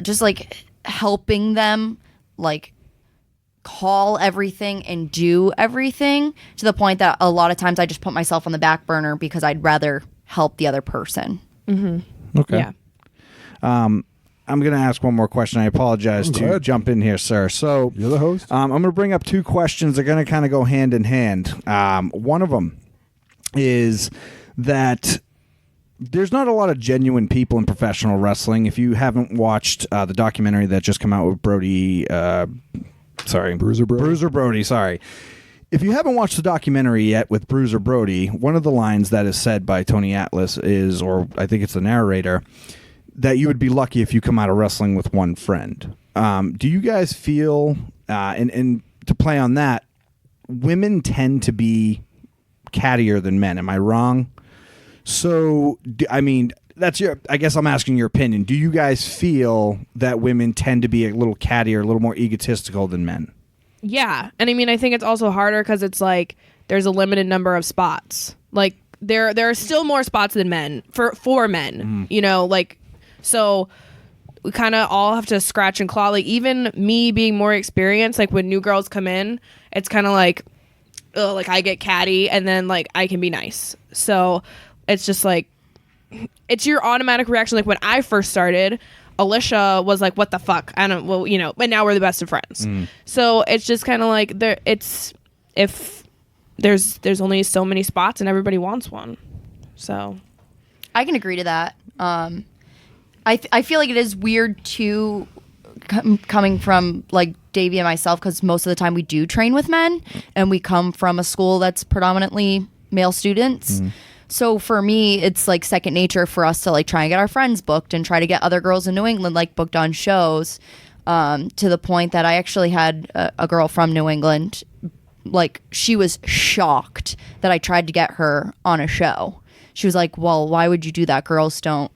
just like helping them, like call everything and do everything, to the point that a lot of times I just put myself on the back burner because I'd rather help the other person. Okay. Yeah. I'm going to ask one more question. I apologize Go to ahead. jump in here, sir. So You're the host. I'm going to bring up two questions. They're going to kind of go hand in hand. One of them is that there's not a lot of genuine people in professional wrestling. If you haven't watched the documentary that just came out with Bruiser Brody, sorry. If you haven't watched the documentary yet with Bruiser Brody, one of the lines that is said by Tony Atlas is, or I think it's the narrator, that you would be lucky if you come out of wrestling with one friend. Do you guys feel, and to play on that, women tend to be cattier than men? Am I wrong? So, I guess I'm asking your opinion. Do you guys feel that women tend to be a little cattier, a little more egotistical than men? Yeah. And I mean, I think it's also harder because it's like there's a limited number of spots. Like there are still more spots than men for men, you know, like, so we kind of all have to scratch and claw. Like even me being more experienced, like when new girls come in, it's kind of like, ugh, like I get catty and then like I can be nice. So it's just like, it's your automatic reaction. Like when I first started, Alicia was like, what the fuck? I don't, well, you know, but now we're the best of friends. So it's just kind of like if there's only so many spots and everybody wants one. So I can agree to that. I feel like it is weird too, coming from like Davey and myself, because most of the time we do train with men and we come from a school that's predominantly male students. So for me, it's like second nature for us to like try and get our friends booked and try to get other girls in New England like booked on shows, to the point that I actually had a girl from New England, like she was shocked that I tried to get her on a show. She was like, well, why would you do that? Girls don't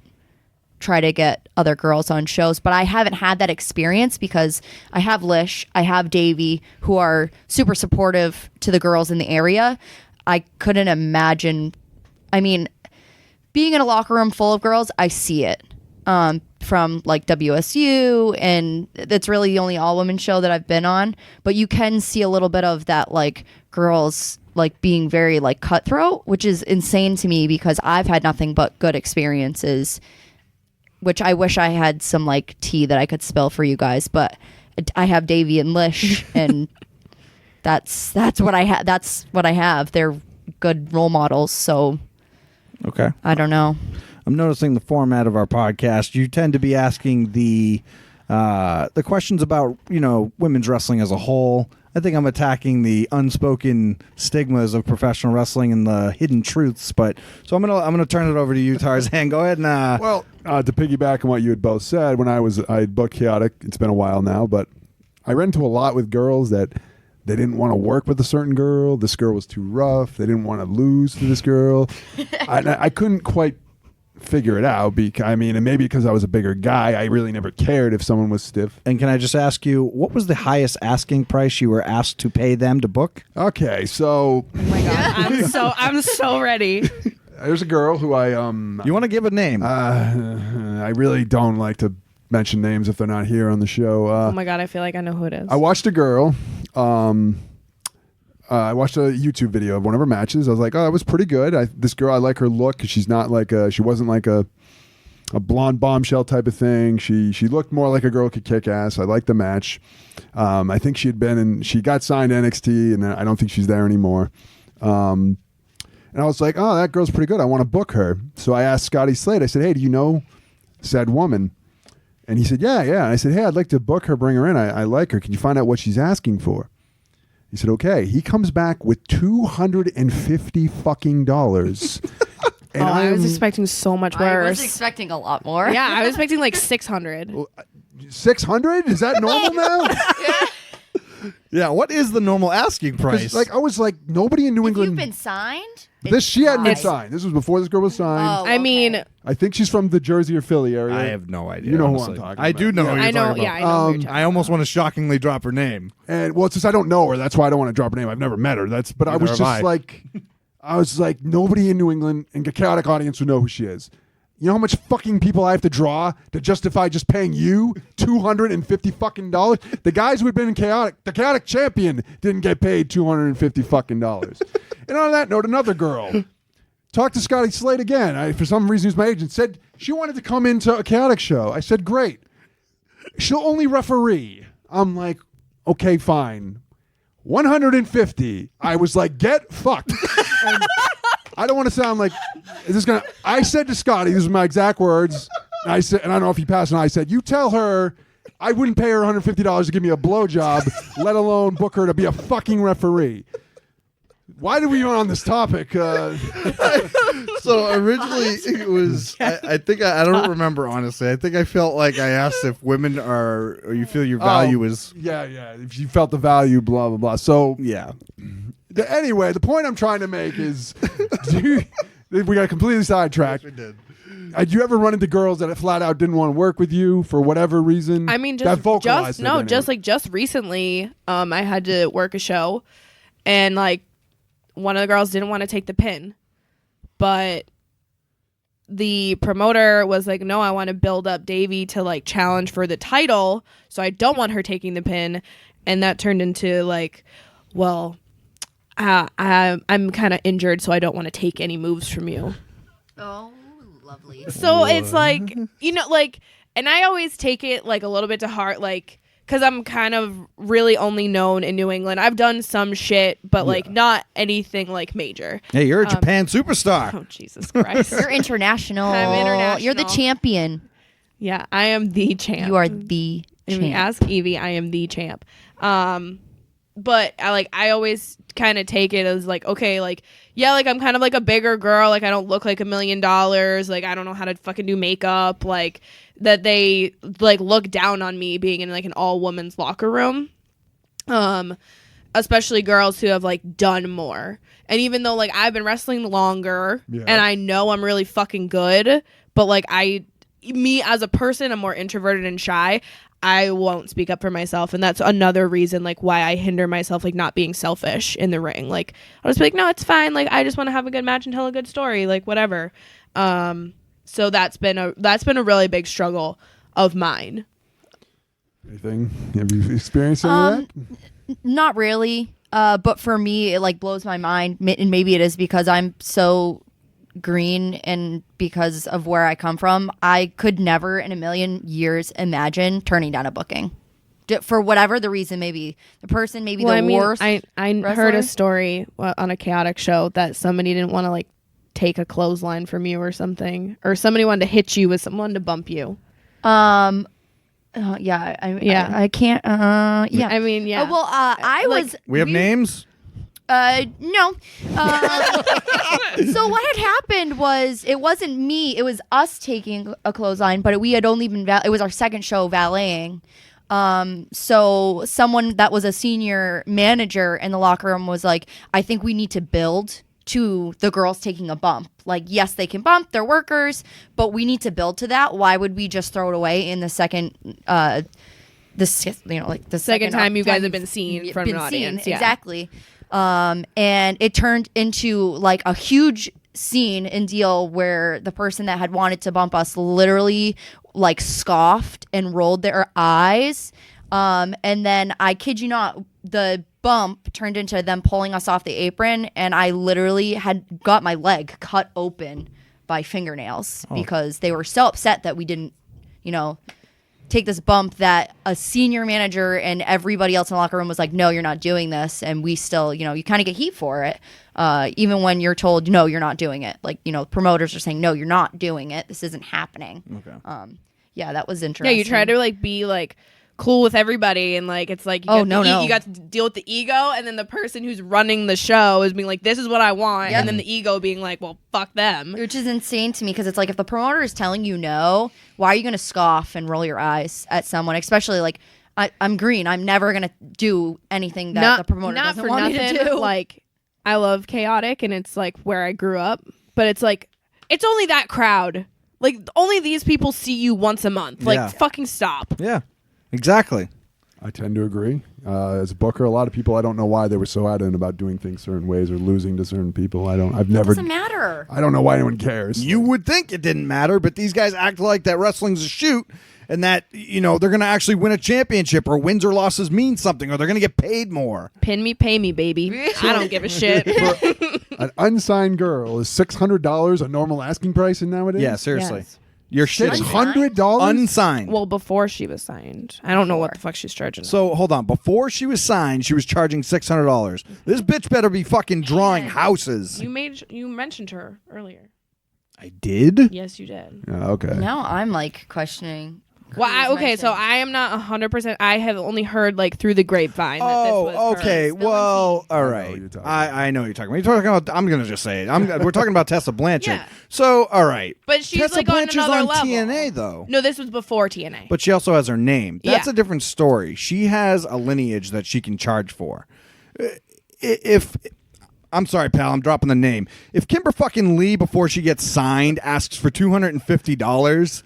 try to get other girls on shows. But I haven't had that experience because I have Lish, I have Davey, who are super supportive to the girls in the area. I couldn't imagine, I mean, being in a locker room full of girls, I see it from like WSU, and that's really the only all-women show that I've been on. But you can see a little bit of that, like girls like being very like cutthroat, which is insane to me because I've had nothing but good experiences, which I wish I had some like tea that I could spill for you guys. But I have Davey and Lish, and that's what I have. That's what I have. They're good role models. So Okay. I don't know. I'm noticing the format of our podcast. You tend to be asking the questions about, you know, women's wrestling as a whole. I think I'm attacking the unspoken stigmas of professional wrestling and the hidden truths. But so I'm gonna turn it over to you, Tarzan. Go ahead and To piggyback on what you had both said, when I booked Chaotic, it's been a while now, but I ran into a lot with girls that they didn't want to work with a certain girl. This girl was too rough. They didn't want to lose to this girl. I couldn't quite figure it out. And maybe because I was a bigger guy, I really never cared if someone was stiff. And can I just ask you, what was the highest asking price you were asked to pay them to book? Okay, so oh my god, I'm so ready. there's a girl who You want to give a name? I really don't like to mention names if they're not here on the show. Oh my god, I feel like I know who it is. I watched a girl. I watched a YouTube video of one of her matches. I was like, oh, that was pretty good. This girl, I like her look because she's not like she wasn't like a blonde bombshell type of thing. She looked more like a girl who could kick ass. I liked the match. I think she got signed to NXT, and I don't think she's there anymore. And I was like, oh, that girl's pretty good. I want to book her. So I asked Scotty Slade. I said, hey, do you know said woman? And he said, yeah. And I said, hey, I'd like to book her, bring her in. I like her. Can you find out what she's asking for? He said, okay. He comes back with $250 fucking dollars. I was expecting so much worse. I was expecting a lot more. Yeah, I was expecting like 600. $600? Is that normal now? Yeah, what is the normal asking price? Like I was like, nobody in New If England. you've been signed, She hadn't been it's signed. This was before this girl was signed. Oh, I mean, I think she's from the Jersey or Philly area. I have no idea. You know honestly. who I'm talking I about. do know Yeah. who you're I know. talking Yeah, I about. know. who you're talking I almost want to shockingly drop her name. And well, since I don't know her, that's why I don't want to drop her name. I've never met her. But I Neither was have just I. like, I was like, nobody in New England and the chaotic audience would know who she is. You know how much fucking people I have to draw to justify just paying you $250 fucking dollars? The guys who had been in chaotic, the chaotic champion, didn't get paid $250 fucking dollars. And on that note, another girl talked to Scotty Slade again. For some reason, he's my agent. Said she wanted to come into a chaotic show. I said, great. She'll only referee. I'm like, okay, fine. 150. I was like, get fucked. And I don't want to sound like is this gonna. I said to Scotty, these are my exact words. I said, and I don't know if he passed. And I said, you tell her I wouldn't pay her $150 to give me a blowjob, let alone book her to be a fucking referee. Why did we go on this topic? So originally it was. I think I don't remember honestly. I think I felt like I asked if women are, or you feel your value is. Yeah. If you felt the value, blah blah blah. So Yeah. anyway, the point I'm trying to make is, we got completely sidetracked. We did. Did you ever run into girls that flat out didn't want to work with you for whatever reason? I mean, that vocalized it anyway. just recently, I had to work a show, and like one of the girls didn't want to take the pin, but the promoter was like, no, I want to build up Davy to like challenge for the title, so I don't want her taking the pin, and that turned into like, well, I'm kind of injured, so I don't want to take any moves from you. Oh, lovely. So it's like, you know, like, and I always take it like a little bit to heart, like, because I'm kind of really only known in New England. I've done some shit, but like not anything like major. Hey, you're a Japan superstar. Oh, Jesus Christ. You're international. I'm international. You're the champion. Yeah, I am the champ. You are the I mean, champ. ask Evie, I am the champ. But I always kind of take it as like, okay, like, yeah, like I'm kind of like a bigger girl, like I don't look like $1 million, like I don't know how to fucking do makeup, like that they like look down on me being in like an all women's locker room, especially girls who have like done more. And even though like I've been wrestling longer and I know I'm really fucking good, but like me as a person, I'm more introverted and shy. I won't speak up for myself, and that's another reason like why I hinder myself, like not being selfish in the ring. Like I'll just be like, no, it's fine, like I just want to have a good match and tell a good story, like whatever. So that's been a really big struggle of mine. Anything? Have you experienced any of that? Not really. But for me, it like blows my mind, and maybe it is because I'm so green and because of where I come from. I could never in a million years imagine turning down a booking for whatever the reason. Maybe the person, maybe worst. I heard a story on a chaotic show that somebody didn't want to like take a clothesline from you or something, or somebody wanted to hit you with someone to bump you. I can't. I mean, yeah. Well, I like, was. We have names? No. So what had happened was it wasn't me. It was us taking a clothesline, but we had only been. It was our second show valeting. So someone that was a senior manager in the locker room was like, "I think we need to build to the girls taking a bump. Like, yes, they can bump. They're workers, but we need to build to that. Why would we just throw it away in the second?" The second time you guys have been seen from an audience. Yeah. Exactly. And it turned into like a huge scene and deal where the person that had wanted to bump us literally like scoffed and rolled their eyes. And then I kid you not, the bump turned into them pulling us off the apron, and I literally had got my leg cut open by fingernails because they were so upset that we didn't, take this bump, that a senior manager and everybody else in the locker room was like, no, you're not doing this. And we still, you kind of get heat for it. Even when you're told, no, you're not doing it. Like, promoters are saying, no, you're not doing it. This isn't happening. Okay. Yeah, that was interesting. Yeah, you try to like be like cool with everybody, and like it's like you got to deal with the ego, and then the person who's running the show is being like, this is what I want, and then the ego being like, well, fuck them, which is insane to me, because it's like, if the promoter is telling you no, why are you going to scoff and roll your eyes at someone, especially like I'm green, I'm never going to do anything that the promoter doesn't want me to do. Like, I love Chaotic, and it's like where I grew up, but it's like it's only that crowd, like only these people see you once a month, like fucking stop. Yeah. Exactly. I tend to agree. As a booker, a lot of people, I don't know why they were so adamant about doing things certain ways or losing to certain people. It doesn't matter. I don't know why anyone cares. You would think it didn't matter, but these guys act like that wrestling's a shoot, and that, you know, they're going to actually win a championship, or wins or losses mean something, or they're going to get paid more. Pin me, pay me, baby. I don't give a shit. An unsigned girl, is $600 a normal asking price in nowadays? Yeah, seriously. Yes. You're shitting. $600? Unsigned. Well, before she was signed. I don't know what the fuck she's charging. So, hold on. Before she was signed, she was charging $600. This bitch better be fucking drawing houses. You mentioned her earlier. I did? Yes, you did. Okay. Now I'm like questioning. Well, so I am not 100%. I have only heard like through the grapevine. That this was okay. her. Well, all right. I know what you're talking about. You're talking about. I'm gonna just say it. We're talking about Tessa Blanchard. Yeah. So, all right. But she's Tessa like Blanchard's on another on level. TNA though. No, this was before TNA. But she also has her name. That's Yeah. a different story. She has a lineage that she can charge for. If I'm sorry, pal, I'm dropping the name. If Kimber fucking Lee, before she gets signed, asks for $250,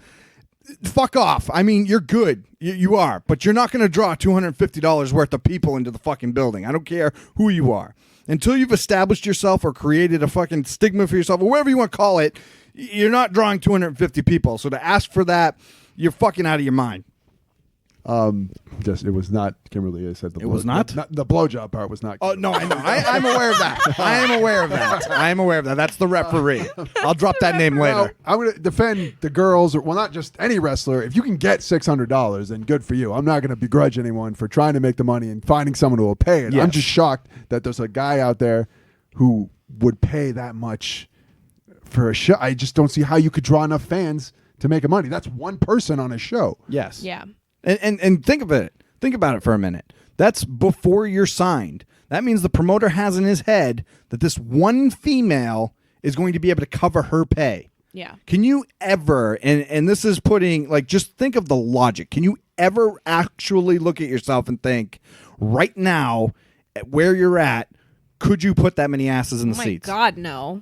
fuck off. I mean, you're good. You are. But you're not going to draw $250 worth of people into the fucking building. I don't care who you are. Until you've established yourself or created a fucking stigma for yourself, or whatever you want to call it, you're not drawing 250 people. So to ask for that, you're fucking out of your mind. It was not Kimberly. I said It was not? the blowjob part was not. Oh no, I know. I'm aware of that. I am aware of that. I am aware of that. That's the referee. I'll drop that name later. Well, I'm going to defend the girls, or well, not just any wrestler. If you can get $600, then good for you. I'm not going to begrudge anyone for trying to make the money and finding someone who will pay it. Yes. I'm just shocked that there's a guy out there who would pay that much for a show. I just don't see how you could draw enough fans to make a money. That's one person on a show. Yes. Yeah. And think of it. Think about it for a minute. That's before you're signed. That means the promoter has in his head that this one female is going to be able to cover her pay. Yeah. Can you ever, and this is putting, like, just think of the logic. Can you ever actually look at yourself and think, right now, at where you're at, could you put that many asses in the seats? Oh my God, no.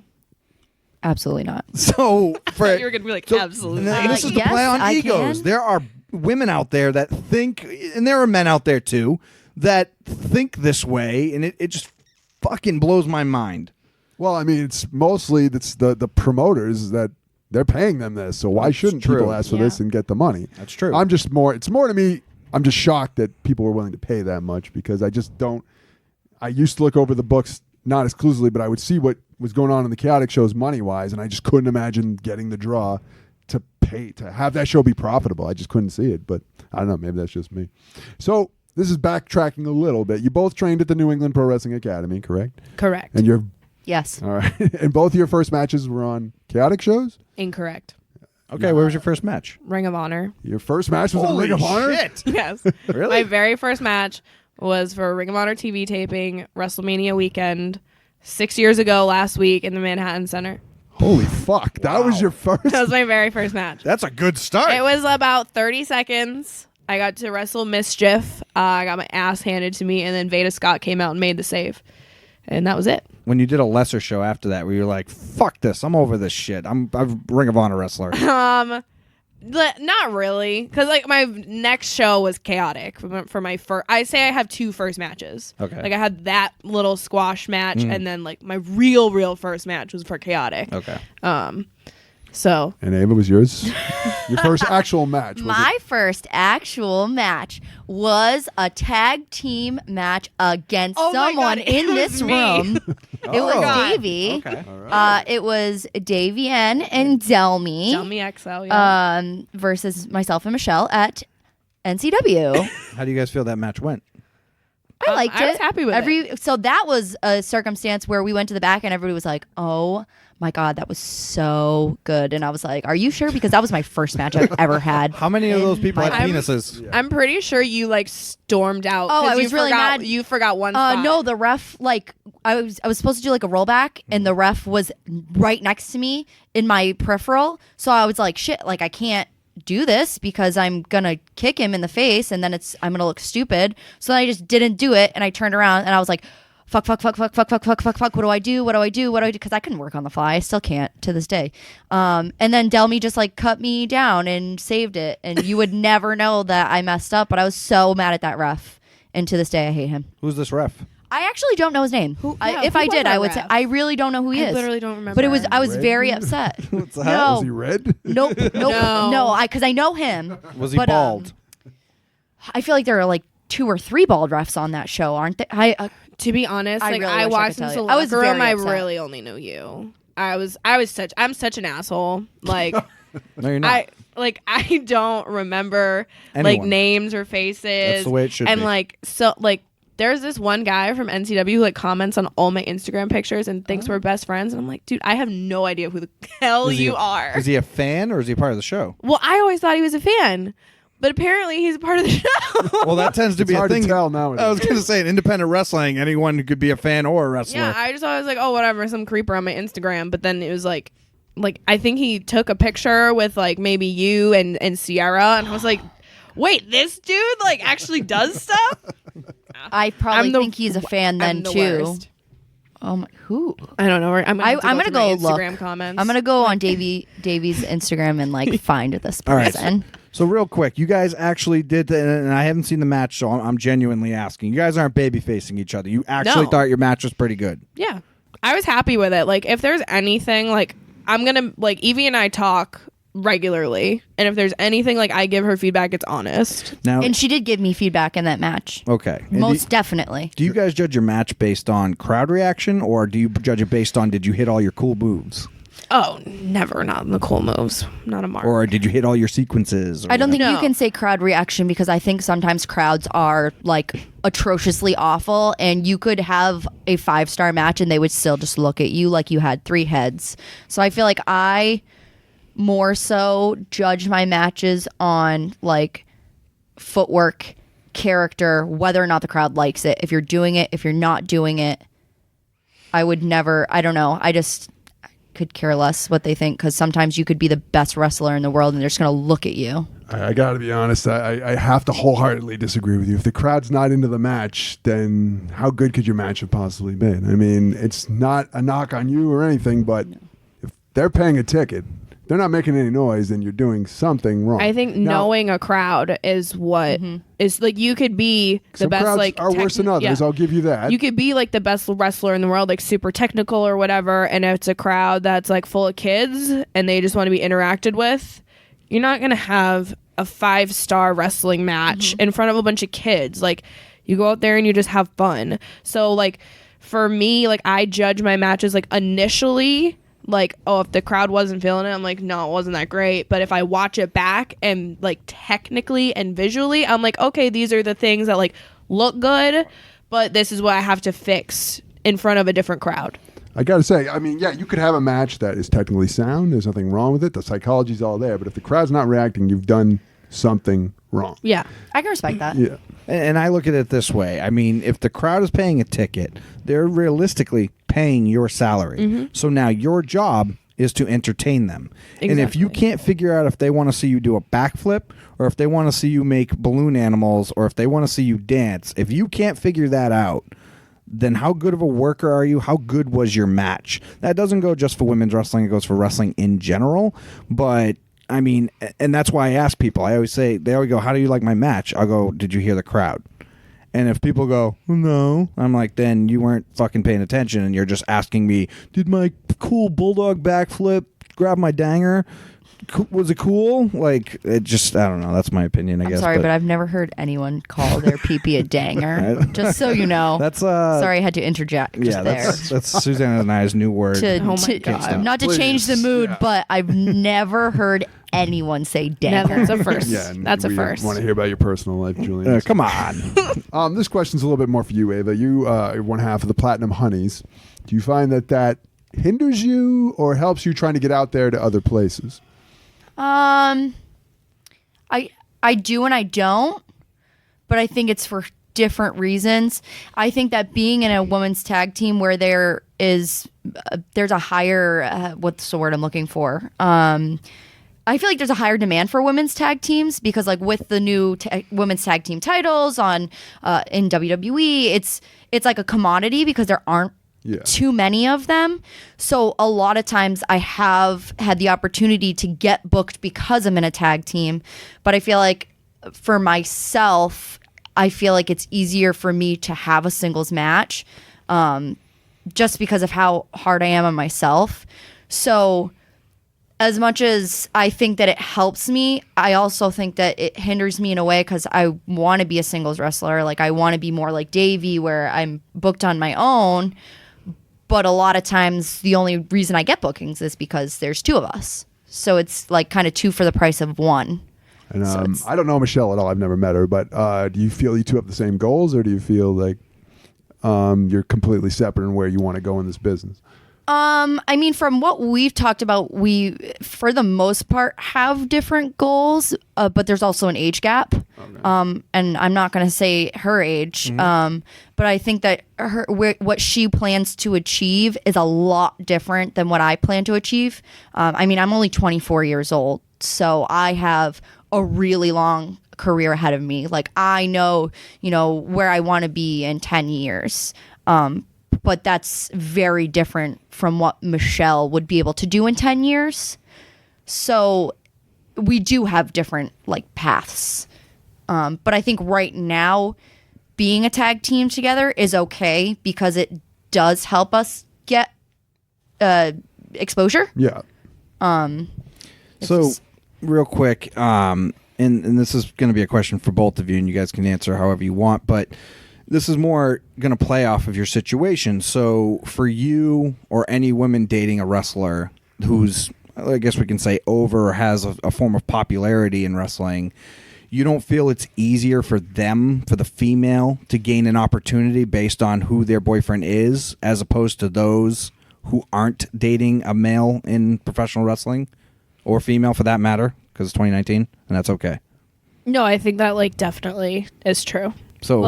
Absolutely not. So, for You were going to be like, absolutely. and this is the Yes, play on I egos. can. There are women out there that think, and there are men out there too, that think this way, and it just fucking blows my mind. Well, I mean, it's mostly the promoters that they're paying them this, so why shouldn't true. people ask for this and get the money? That's true. It's more to me, I'm just shocked that people were willing to pay that much, because I just don't. I used to look over the books, not exclusively, but I would see what was going on in the Chaotic shows money-wise, and I just couldn't imagine getting the draw to pay to have that show be profitable. I just couldn't see it, but I don't know, maybe that's just me. So this is backtracking a little bit. You both trained at the New England Pro Wrestling Academy, correct? Correct. And you're Yes. all right. And both of your first matches were on Chaotic shows? Incorrect. Okay, where was your first match? Ring of Honor. Your first match was on Holy Ring of Honor? shit! Yes. Really? My very first match was for Ring of Honor TV taping, WrestleMania weekend, 6 years ago last week in the Manhattan Center. Holy fuck. That was your first? That was my very first match. That's a good start. It was about 30 seconds. I got to wrestle Mischief. I got my ass handed to me, and then Veda Scott came out and made the save. And that was it. When you did a lesser show after that, where you're like, fuck this, I'm over this shit. I'm a Ring of Honor wrestler. Not really, because like my next show was Chaotic for my first. I say I have two first matches. Okay. Like I had that little squash match, and then like my real first match was for Chaotic. Okay. So And Ava, was yours? Your first actual match. Was My first actual match was a tag team match against Oh my someone God, it in was this me. room. It was God. Davey. Okay. It was Davienne and Delmy. tell me XL. Yeah. Versus myself and Michelle at NCW. How do you guys feel that match went? I liked it. I was happy with it. So that was a circumstance where we went to the back and everybody was like, "Oh my God, that was so good." And I was like, "Are you sure?" Because that was my first match I've ever had. How many of those people had I'm- penises? I'm pretty sure you like stormed out. Oh, 'cause I was you really forgot, mad. You forgot one spot. No, the ref, like, I was supposed to do like a rollback, and the ref was right next to me in my peripheral. So I was like, shit, like I can't do this because I'm gonna kick him in the face, and then I'm gonna look stupid. So then I just didn't do it, and I turned around and I was like, fuck. What do I do? Because I couldn't work on the fly. I still can't to this day. And then Delmy just like cut me down and saved it, and you would never know that I messed up. But I was so mad at that ref, and to this day I hate him. Who's this ref? I actually don't know his name. If I did, I would say I really don't know who he I is. literally don't remember. But I was Red? very upset. What's that? No, Was he red? nope, No. because I know him. Was he But, bald? I feel like there are like 2 or 3 bald refs on that show, aren't there? To be honest, I like really I wish I watched could tell this you. locker I was room. very I upset. really only knew you. I'm such an asshole. Like No, you're not. I don't remember like Anyone. names or faces. That's the way it should and be. like there's this one guy from NCW who like comments on all my Instagram pictures and thinks we're best friends, and I'm like, dude, I have no idea who the hell Is he you a- are. Is he a fan or is he part of the show? Well, I always thought he was a fan, but apparently he's a part of the show. Well, that tends to It's be a hard thing. to tell nowadays. I was going to say, in independent wrestling, anyone could be a fan or a wrestler. Yeah, I just always like, oh, whatever, some creeper on my Instagram. But then it was like I think he took a picture with like maybe you and Sierra, and I was like, wait, this dude like actually does stuff. I probably think he's a fan then I'm the too. worst. Oh my, who? I don't know. I'm gonna, I'm gonna through go my look. Instagram comments. I'm gonna go on Davy's Instagram and like find this All right. person. So real quick, you guys actually did, and I haven't seen the match, so I'm genuinely asking. You guys aren't baby facing each other. You actually No. thought your match was pretty good. Yeah, I was happy with it. Like, if there's anything, like, I'm gonna like Evie and I talk regularly, and if there's anything like I give her feedback, it's honest. Now, And she did give me feedback in that match. okay. And Most definitely. do you guys judge your match based on crowd reaction, or do you judge it based on did you hit all your cool moves, Oh, never, not in the cool moves, not a mark. or did you hit all your sequences? Or I don't think No. you can say crowd reaction because I think sometimes crowds are like atrociously awful, and you could have a 5-star match and they would still just look at you like you had 3 heads. So I feel like I more so judge my matches on like footwork, character, whether or not the crowd likes it. If you're doing it, if you're not doing it, I would never, I don't know. I just could care less what they think, because sometimes you could be the best wrestler in the world and they're just going to look at you. I got to be honest. I have to wholeheartedly disagree with you. If the crowd's not into the match, then how good could your match have possibly been? I mean, it's not a knock on you or anything, but if they're paying a ticket, they're not making any noise, then you're doing something wrong. I think Now, knowing a crowd is what is like. You could be the some best, crowds like are worse than others. yeah. I'll give you that. You could be like the best wrestler in the world, like super technical or whatever, and if it's a crowd that's like full of kids and they just want to be interacted with, you're not gonna have a 5-star wrestling match in front of a bunch of kids. Like, you go out there and you just have fun. So like for me, like I judge my matches like initially. Like, oh, if the crowd wasn't feeling it, I'm like, no, it wasn't that great. But if I watch it back and like technically and visually, I'm like, okay, these are the things that like look good, but this is what I have to fix in front of a different crowd. I got to say, I mean, yeah, you could have a match that is technically sound. There's nothing wrong with it. The psychology's all there. But if the crowd's not reacting, you've done something wrong. Yeah. I can respect that. Yeah. And I look at it this way. I mean, if the crowd is paying a ticket, they're realistically paying your salary. So now your job is to entertain them. And if you Exactly. can't figure out if they want to see you do a backflip, or if they want to see you make balloon animals, or if they want to see you dance, if you can't figure that out, then how good of a worker are you? How good was your match? That doesn't go just for women's wrestling. It goes for wrestling in general. But I mean, and that's why I ask people. I always say, they always go, how do you like my match? I'll go, did you hear the crowd? And if people go, no, I'm like, then you weren't fucking paying attention and you're just asking me, did my cool bulldog backflip grab my danger? was it cool? Like, it just, I don't know. That's my opinion, I I'm guess. sorry, but I've never heard anyone call their pee-pee a danger. Right. Just so you know. That's sorry, I had to interject yeah, there. that's Susanna and I's new word. To, Oh my to- God. Not to change the mood, Yeah. but I've never heard anyone say Yeah, danger. that's a first. Yeah, and That's a we first. want to hear about your personal life, Julian. Come on. This question's a little bit more for you, Ava. You are one half of the Platinum Honeys. Do you find that hinders you or helps you trying to get out there to other places? I do and I don't, but I think it's for different reasons. I think that being in a women's tag team where there's a higher what's the word I'm looking for? I feel like there's a higher demand for women's tag teams because, like, with the new women's tag team titles on in WWE, it's like a commodity because there aren't too many of them. So a lot of times I have had the opportunity to get booked because I'm in a tag team. But I feel like for myself, I feel like it's easier for me to have a singles match just because of how hard I am on myself. So as much as I think that it helps me, I also think that it hinders me in a way because I want to be a singles wrestler. Like, I want to be more like Davey where I'm booked on my own. But a lot of times the only reason I get bookings is because there's two of us. So it's like kind of two for the price of one. And So it's- I don't know Michelle at all. I've never met her. But do you feel you two have the same goals, or do you feel like you're completely separate in where you want to go in this business? I mean, from what we've talked about, we, for the most part, have different goals, but there's also an age gap. Okay. And I'm not going to say her age, but I think that what she plans to achieve is a lot different than what I plan to achieve. I mean, I'm only 24 years old, so I have a really long career ahead of me. Like, I know, where I want to be in 10 years. But that's very different from what Michelle would be able to do in 10 years. So we do have different paths. But I think right now being a tag team together is okay because it does help us get exposure. Yeah. So, real quick, and this is going to be a question for both of you, and you guys can answer however you want, but this is more going to play off of your situation. So for you or any woman dating a wrestler who's, I guess we can say, over or has a form of popularity in wrestling, you don't feel it's easier for them, for the female, to gain an opportunity based on who their boyfriend is, as opposed to those who aren't dating a male in professional wrestling, or female for that matter, because it's 2019, and that's okay. No, I think that definitely is true. So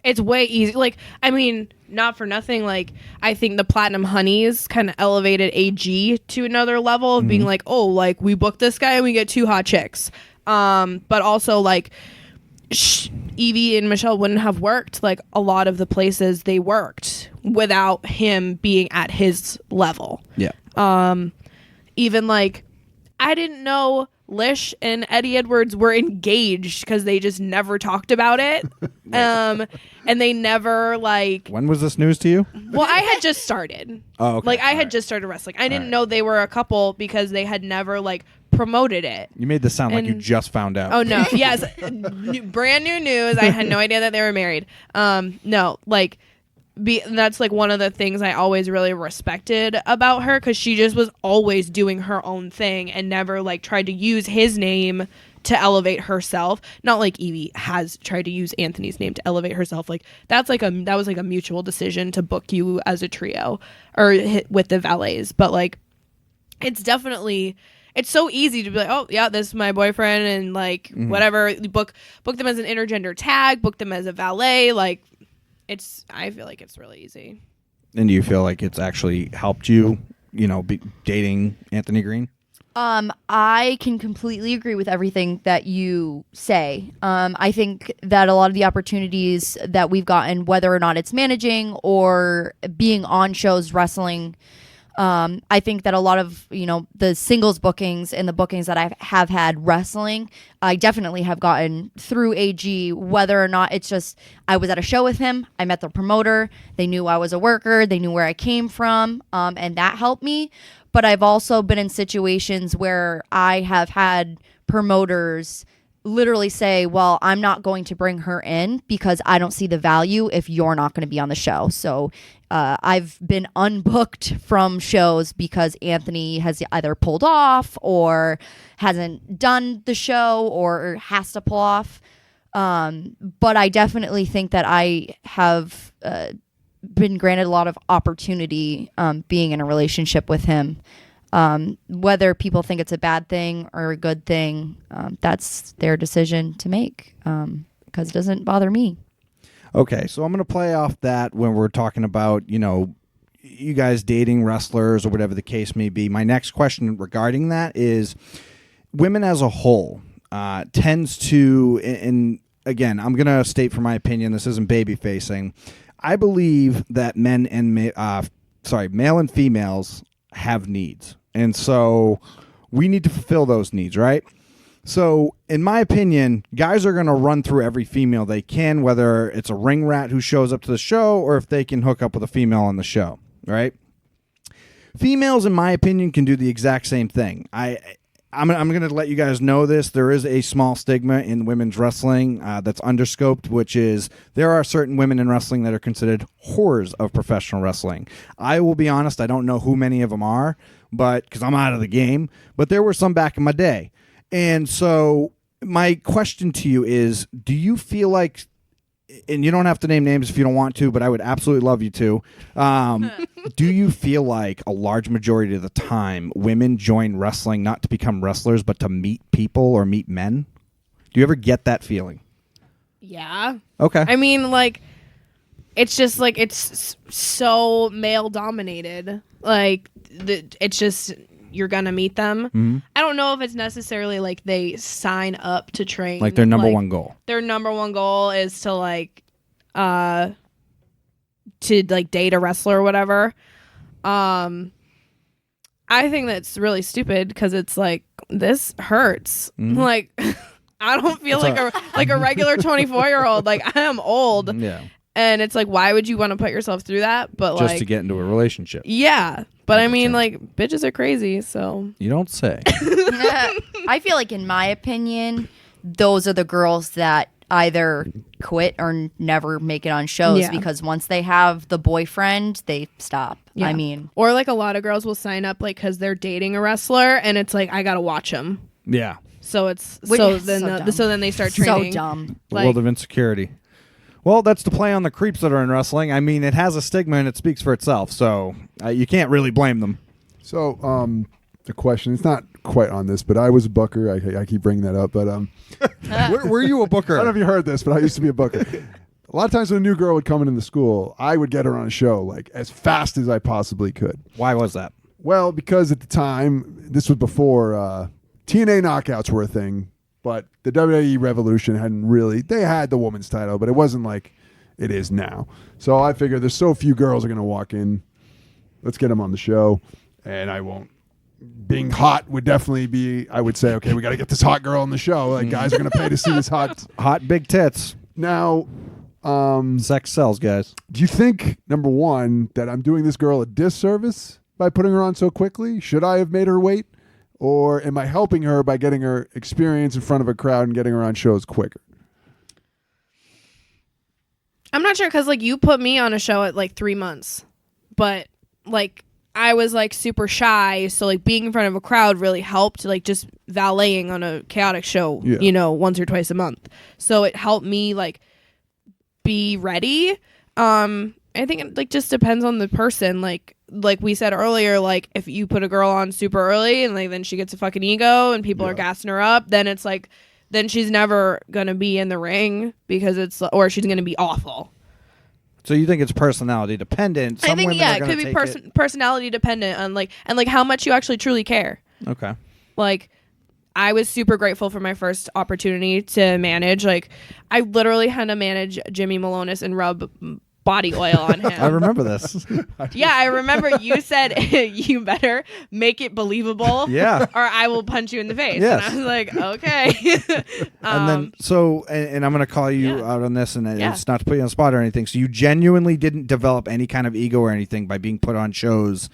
It's way easy. I mean, not for nothing. I think the Platinum Honeys kind of elevated AG to another level of being we booked this guy and we get two hot chicks. But also, Evie and Michelle wouldn't have worked a lot of the places they worked without him being at his level. Yeah. Even I didn't know Lish and Eddie Edwards were engaged because they just never talked about it. And they never When was this news to you? well, I had just started. Oh, okay. I had just started wrestling. I didn't know they were a couple because they had never promoted it. You made this sound like you And- just found out. Oh no. Yes. Brand new news. I had no idea that they were married. No, that's one of the things I always really respected about her, because she just was always doing her own thing and never tried to use his name to elevate herself. Not like Evie has tried to use Anthony's name to elevate herself. That was a mutual decision to book you as a trio or with the valets. But it's definitely, it's so easy to be oh yeah, this is my boyfriend, and whatever, book them as an intergender tag, book them as a valet. I feel like it's really easy. And do you feel like it's actually helped you, be dating Anthony Green? I can completely agree with everything that you say. I think that a lot of the opportunities that we've gotten, whether or not it's managing or being on shows wrestling, I think that a lot of, the singles bookings and the bookings that I have had wrestling, I definitely have gotten through AG, whether or not it's just I was at a show with him, I met the promoter, they knew I was a worker, they knew where I came from, and that helped me. But I've also been in situations where I have had promoters literally say, well, I'm not going to bring her in because I don't see the value if you're not going to be on the show. So I've been unbooked from shows because Anthony has either pulled off or hasn't done the show or has to pull off. But I definitely think that I have been granted a lot of opportunity being in a relationship with him. Whether people think it's a bad thing or a good thing, that's their decision to make, because it doesn't bother me. Okay, so I'm going to play off that when we're talking about, you guys dating wrestlers or whatever the case may be. My next question regarding that is women as a whole tends to, and again, I'm going to state for my opinion, this isn't baby facing. I believe that male and females have needs. And so we need to fulfill those needs, right? So in my opinion, guys are going to run through every female they can, whether it's a ring rat who shows up to the show or if they can hook up with a female on the show, right? Females, in my opinion, can do the exact same thing. I'm going to let you guys know this. There is a small stigma in women's wrestling that's underscoped, which is there are certain women in wrestling that are considered whores of professional wrestling. I will be honest, I don't know who many of them are, but because I'm out of the game, but there were some back in my day. And so my question to you is, do you feel like, and you don't have to name names if you don't want to, but I would absolutely love you to. Do you feel like a large majority of the time women join wrestling not to become wrestlers, but to meet people or meet men? Do you ever get that feeling? Yeah. Okay. I mean, it's just it's so male dominated. It's just you're gonna meet them. Mm-hmm. I don't know if it's necessarily they sign up to train. Like their number one goal. Their number one goal is to date a wrestler or whatever. I think that's really stupid because it's this hurts. Mm-hmm. I don't feel like a regular 24-year-old. I am old. Yeah. And it's why would you want to put yourself through that? But just to get into a relationship. Yeah. But I mean, bitches are crazy, so. You don't say. I feel like, in my opinion, those are the girls that either quit or never make it on shows because once they have the boyfriend, they stop. Yeah. I mean. Or a lot of girls will sign up because they're dating a wrestler and it's I got to watch him. Yeah. So it's, so then they start training. So dumb. The world of insecurity. Well, that's to play on the creeps that are in wrestling. I mean, it has a stigma and it speaks for itself, so you can't really blame them. So, the question, it's not quite on this, but I was a booker. I keep bringing that up, but were you a booker? I don't know if you heard this, but I used to be a booker. A lot of times when a new girl would come into the school, I would get her on a show as fast as I possibly could. Why was that? Well, because at the time, this was before TNA knockouts were a thing. But the WWE Revolution hadn't really, they had the women's title, but it wasn't like it is now. So I figured there's so few girls are going to walk in. Let's get them on the show. And I won't. Being hot would definitely be, I would say, okay, we got to get this hot girl on the show. Guys are going to pay to see this hot big tits. Now, sex sells, guys. Do you think, number one, that I'm doing this girl a disservice by putting her on so quickly? Should I have made her wait? Or am I helping her by getting her experience in front of a crowd and getting her on shows quicker? I'm not sure because you put me on a show at 3 months, but I was super shy, so being in front of a crowd really helped. Just valeting on a chaotic show, once or twice a month, so it helped me be ready. I think it just depends on the person. Like we said earlier, if you put a girl on super early and then she gets a fucking ego and people are gassing her up, then it's then she's never gonna be in the ring because or she's gonna be awful. So you think it's personality dependent? I think it could be personality dependent on and how much you actually truly care. Okay. I was super grateful for my first opportunity to manage. I literally had to manage Jimmy Malonis and Rub body oil on him. I remember this. Yeah, I remember you said you better make it believable. Yeah. Or I will punch you in the face. Yes. And I was like, okay. And then, and I'm going to call you Yeah. out on this, and Yeah. it's not to put you on the spot or anything. So you genuinely didn't develop any kind of ego or anything by being put on shows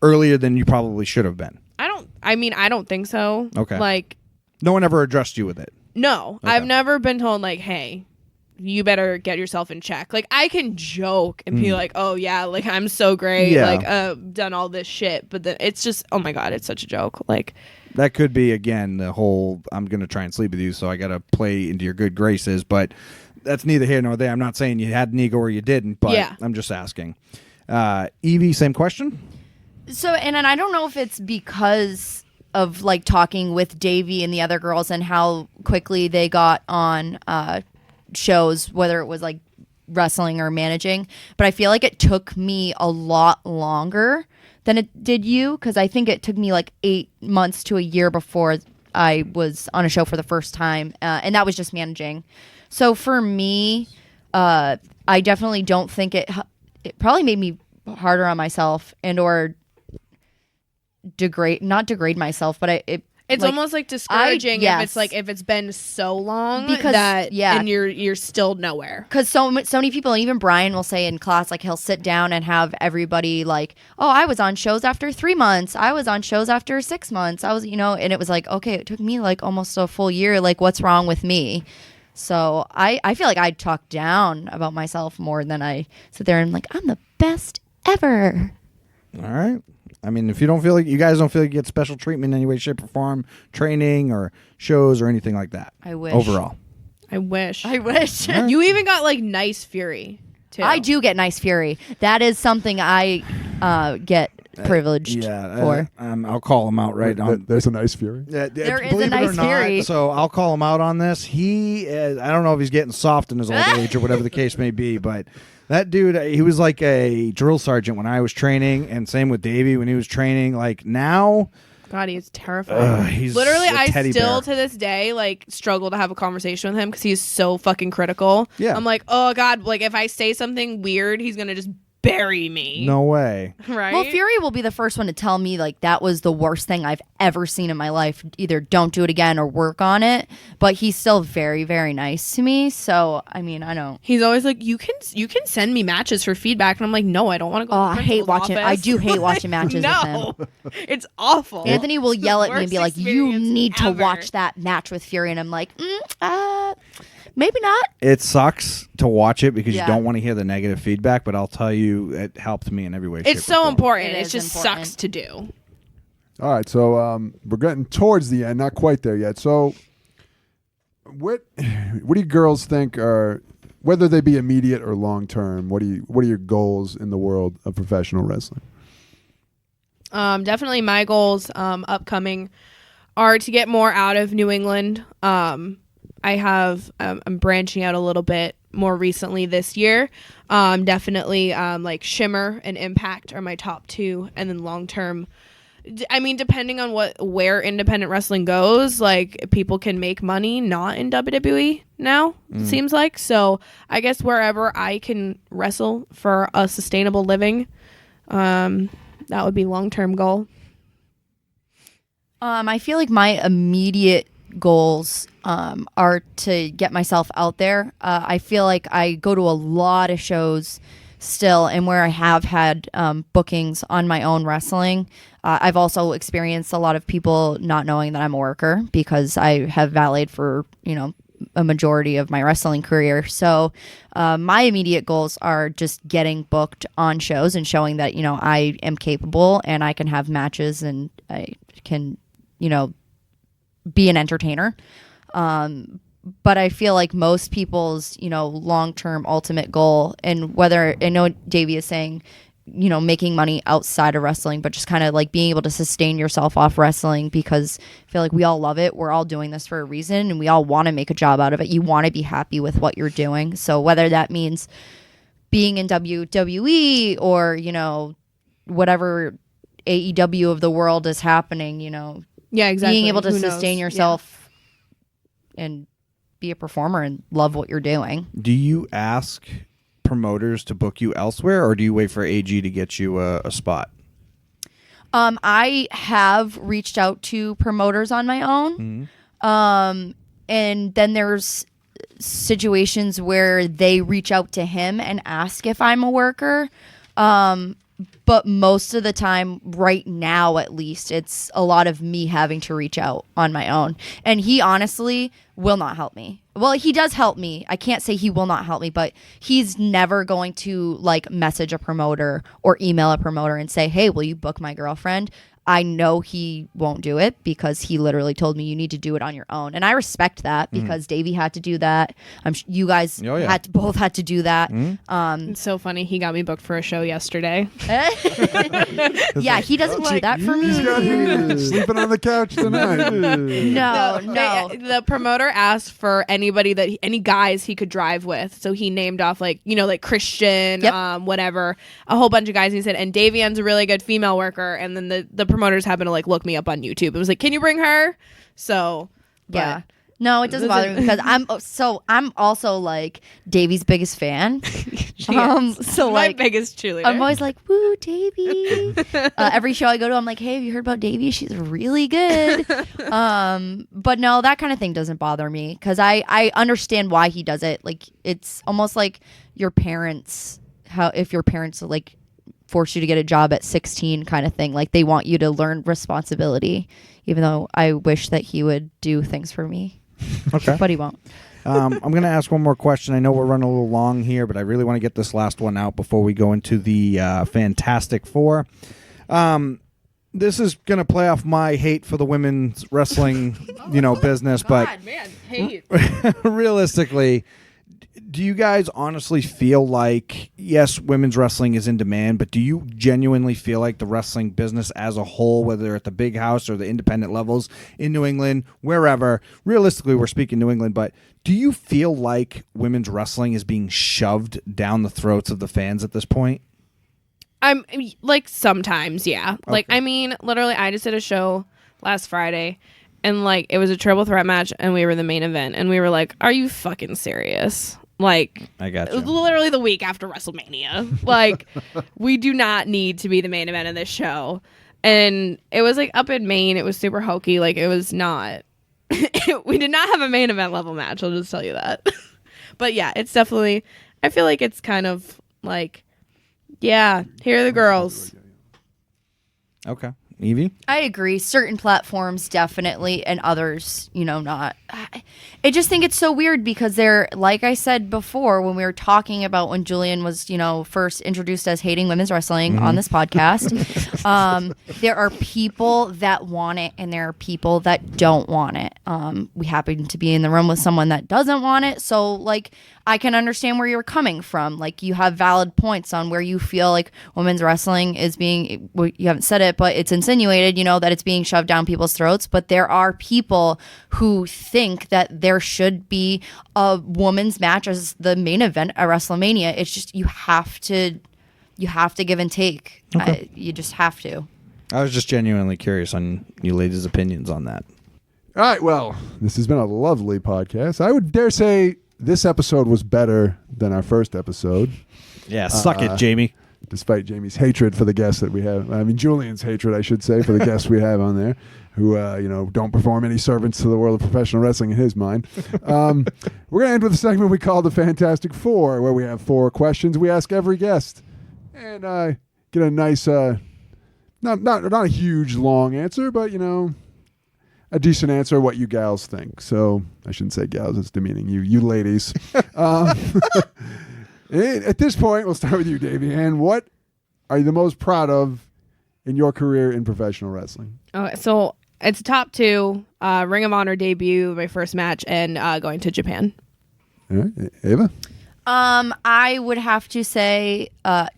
earlier than you probably should have been. I don't think so. Okay. Like, No one ever addressed you with it. no, Okay. I've never been told like, hey, you better get yourself in check. Like, I can joke and be like, oh yeah, like I'm so great. Yeah. Like, done all this shit. But then it's just, oh my God, it's such a joke. Like, That could be, again, the whole I'm going to try and sleep with you, so I got to play into your good graces. But that's neither here nor there. I'm not saying you had an ego or you didn't, but Yeah. I'm just asking. Evie, same question? So, and I don't know if it's because of like talking with Davey and the other girls and how quickly they got on shows, whether it was like wrestling or managing, but I feel like it took me a lot longer than it did you, because I think it took me like 8 months to a year before I was on a show for the first time, and that was just managing. So for me, I definitely don't think it probably made me harder on myself and or not degrade myself, but it's like, almost like discouraging yes. if it's like if it's been so long Because, that yeah. and you're still nowhere. because so many people, and even Brian will say in class, like he'll sit down and have everybody like, oh, I was on shows after 3 months, I was on shows after 6 months, I was, and it was like, okay, it took me like almost a full year, like what's wrong with me? So I feel like I talk down about myself more than I sit there and like, I'm the best ever. All right. I mean, if you guys don't feel like you get special treatment in any way, shape, or form, training or shows or anything like that. I wish. Overall. I wish. Right. You even got like nice fury too. I do get nice fury. That is something I get privileged for. I'll call him out right on. There's a nice fury. There is Believe a it or nice not, fury. So I'll call him out on this. He, I don't know if he's getting soft in his old age or whatever the case may be, but that dude, he was like a drill sergeant when I was training, and same with Davey when he was training. Like now, God, he's terrifying. he's Literally, a I teddy still bear. to this day like struggle to have a conversation with him because he's so fucking critical. Yeah. I'm like, oh God, like if I say something weird, he's gonna just bury me. No way. Right? Well, Fury will be the first one to tell me like that was the worst thing I've ever seen in my life. Either don't do it again or work on it. But he's still very, very nice to me. So I mean, I don't. He's always like, you can send me matches for feedback, and I'm like, no, I don't want to go. Oh, to the I hate principal's watching. I office. do hate watching matches No, with him. it's awful. Anthony will It's the yell at me and worst be like, "You experience need to ever." watch that match with Fury," and I'm like, maybe not. It sucks to watch it because Yeah. you don't want to hear the negative feedback, but I'll tell you, it helped me in every way. It's shape, or so form. important. It It is just important. sucks to do. All right, so we're getting towards the end, not quite there yet. So, what do you girls think are, whether they be immediate or long term? What are your goals in the world of professional wrestling? Definitely my goals upcoming are to get more out of New England. I'm branching out a little bit more recently this year. Definitely like Shimmer and Impact are my top two, and then long term, I mean, depending on where independent wrestling goes, like people can make money not in WWE now, it seems like. So I guess wherever I can wrestle for a sustainable living, that would be long-term goal. I feel like my immediate goals are to get myself out there. I feel like I go to a lot of shows still, and where I have had bookings on my own wrestling, I've also experienced a lot of people not knowing that I'm a worker because I have valeted for, a majority of my wrestling career. So my immediate goals are just getting booked on shows and showing that, I am capable and I can have matches and I can, be an entertainer. But I feel like most people's, long-term ultimate goal, and whether I know Davey is saying, making money outside of wrestling, but just kind of like being able to sustain yourself off wrestling, because I feel like we all love it. We're all doing this for a reason and we all want to make a job out of it. You want to be happy with what you're doing. So whether that means being in WWE or, whatever AEW of the world is happening, Yeah, exactly. being able to Who knows? sustain yourself and be a performer and love what you're doing. Do you ask promoters to book you elsewhere, or do you wait for AG to get you a spot? I have reached out to promoters on my own. And then there's situations where they reach out to him and ask if I'm a worker. But most of the time, right now at least, it's a lot of me having to reach out on my own. And he honestly will not help me. Well, he does help me. I can't say he will not help me, but he's never going to like message a promoter or email a promoter and say, hey, will you book my girlfriend? I know he won't do it because he literally told me you need to do it on your own. And I respect that because Davey had to do that. You guys both had to do that. It's so funny. He got me booked for a show yesterday. Yeah, he doesn't do that for me. He's got you sleeping on the couch tonight. No. The promoter asked for any guys he could drive with. So he named off like Christian, whatever, a whole bunch of guys. He said, and Davienne's a really good female worker. And then the promoters happened to like look me up on YouTube. It was like, can you bring her? So yeah. No, it doesn't bother me because I'm also like Davey's biggest fan. So my like biggest cheerleader. I'm always like, woo, Davey. Every show I go to, I'm like, hey, have you heard about Davey? She's really good. But no, that kind of thing doesn't bother me because I understand why he does it. Like it's almost like your parents, if your parents like force you to get a job at 16 kind of thing. Like they want you to learn responsibility, even though I wish that he would do things for me. Okay. But he won't. I'm going to ask one more question. I know we're running a little long here, but I really want to get this last one out before we go into the Fantastic Four. This is going to play off my hate for the women's wrestling, business, but hate. realistically, do you guys honestly feel like, yes, women's wrestling is in demand, but do you genuinely feel like the wrestling business as a whole, whether at the big house or the independent levels in New England, wherever, realistically we're speaking New England, but do you feel like women's wrestling is being shoved down the throats of the fans at this point? I'm like sometimes, yeah. Okay. Like, I mean, literally, I just did a show last Friday and like it was a triple threat match and we were the main event and we were like, are you fucking serious? Like, I got you. Literally the week after WrestleMania. Like, we do not need to be the main event of this show. And it was like up in Maine. It was super hokey. Like, it was not. We did not have a main event level match. I'll just tell you that. But yeah, it's definitely. I feel like it's kind of like, yeah, here are the girls. Okay. Evie? I agree. Certain platforms definitely, and others, not. I just think it's so weird because they're, like I said before, when we were talking about when Julian was, first introduced as hating women's wrestling on this podcast, there are people that want it and there are people that don't want it. We happen to be in the room with someone that doesn't want it. So, like, I can understand where you're coming from. Like, you have valid points on where you feel like women's wrestling is being, well, you haven't said it, but it's insinuated, that it's being shoved down people's throats. But there are people who think that there should be a women's match as the main event at WrestleMania. It's just, you have to give and take. Okay. You just have to. I was just genuinely curious on you ladies' opinions on that. All right, well, this has been a lovely podcast. I would dare say this episode was better than our first episode. Yeah, suck it, Jamie. Despite Jamie's hatred for the guests that we have. I mean, Julian's hatred, I should say, for the guests we have on there, who, don't perform any servants to the world of professional wrestling in his mind. We're going to end with a segment we call the Fantastic Four, where we have 4 questions we ask every guest. And get a nice, not a huge, long answer, but, a decent answer what you gals think. So I shouldn't say gals, it's demeaning. You ladies. At this point, we'll start with you, Davienne. What are you the most proud of in your career in professional wrestling? Okay, so it's top 2, Ring of Honor debut, my first match, and going to Japan. All right. Ava? I would have to say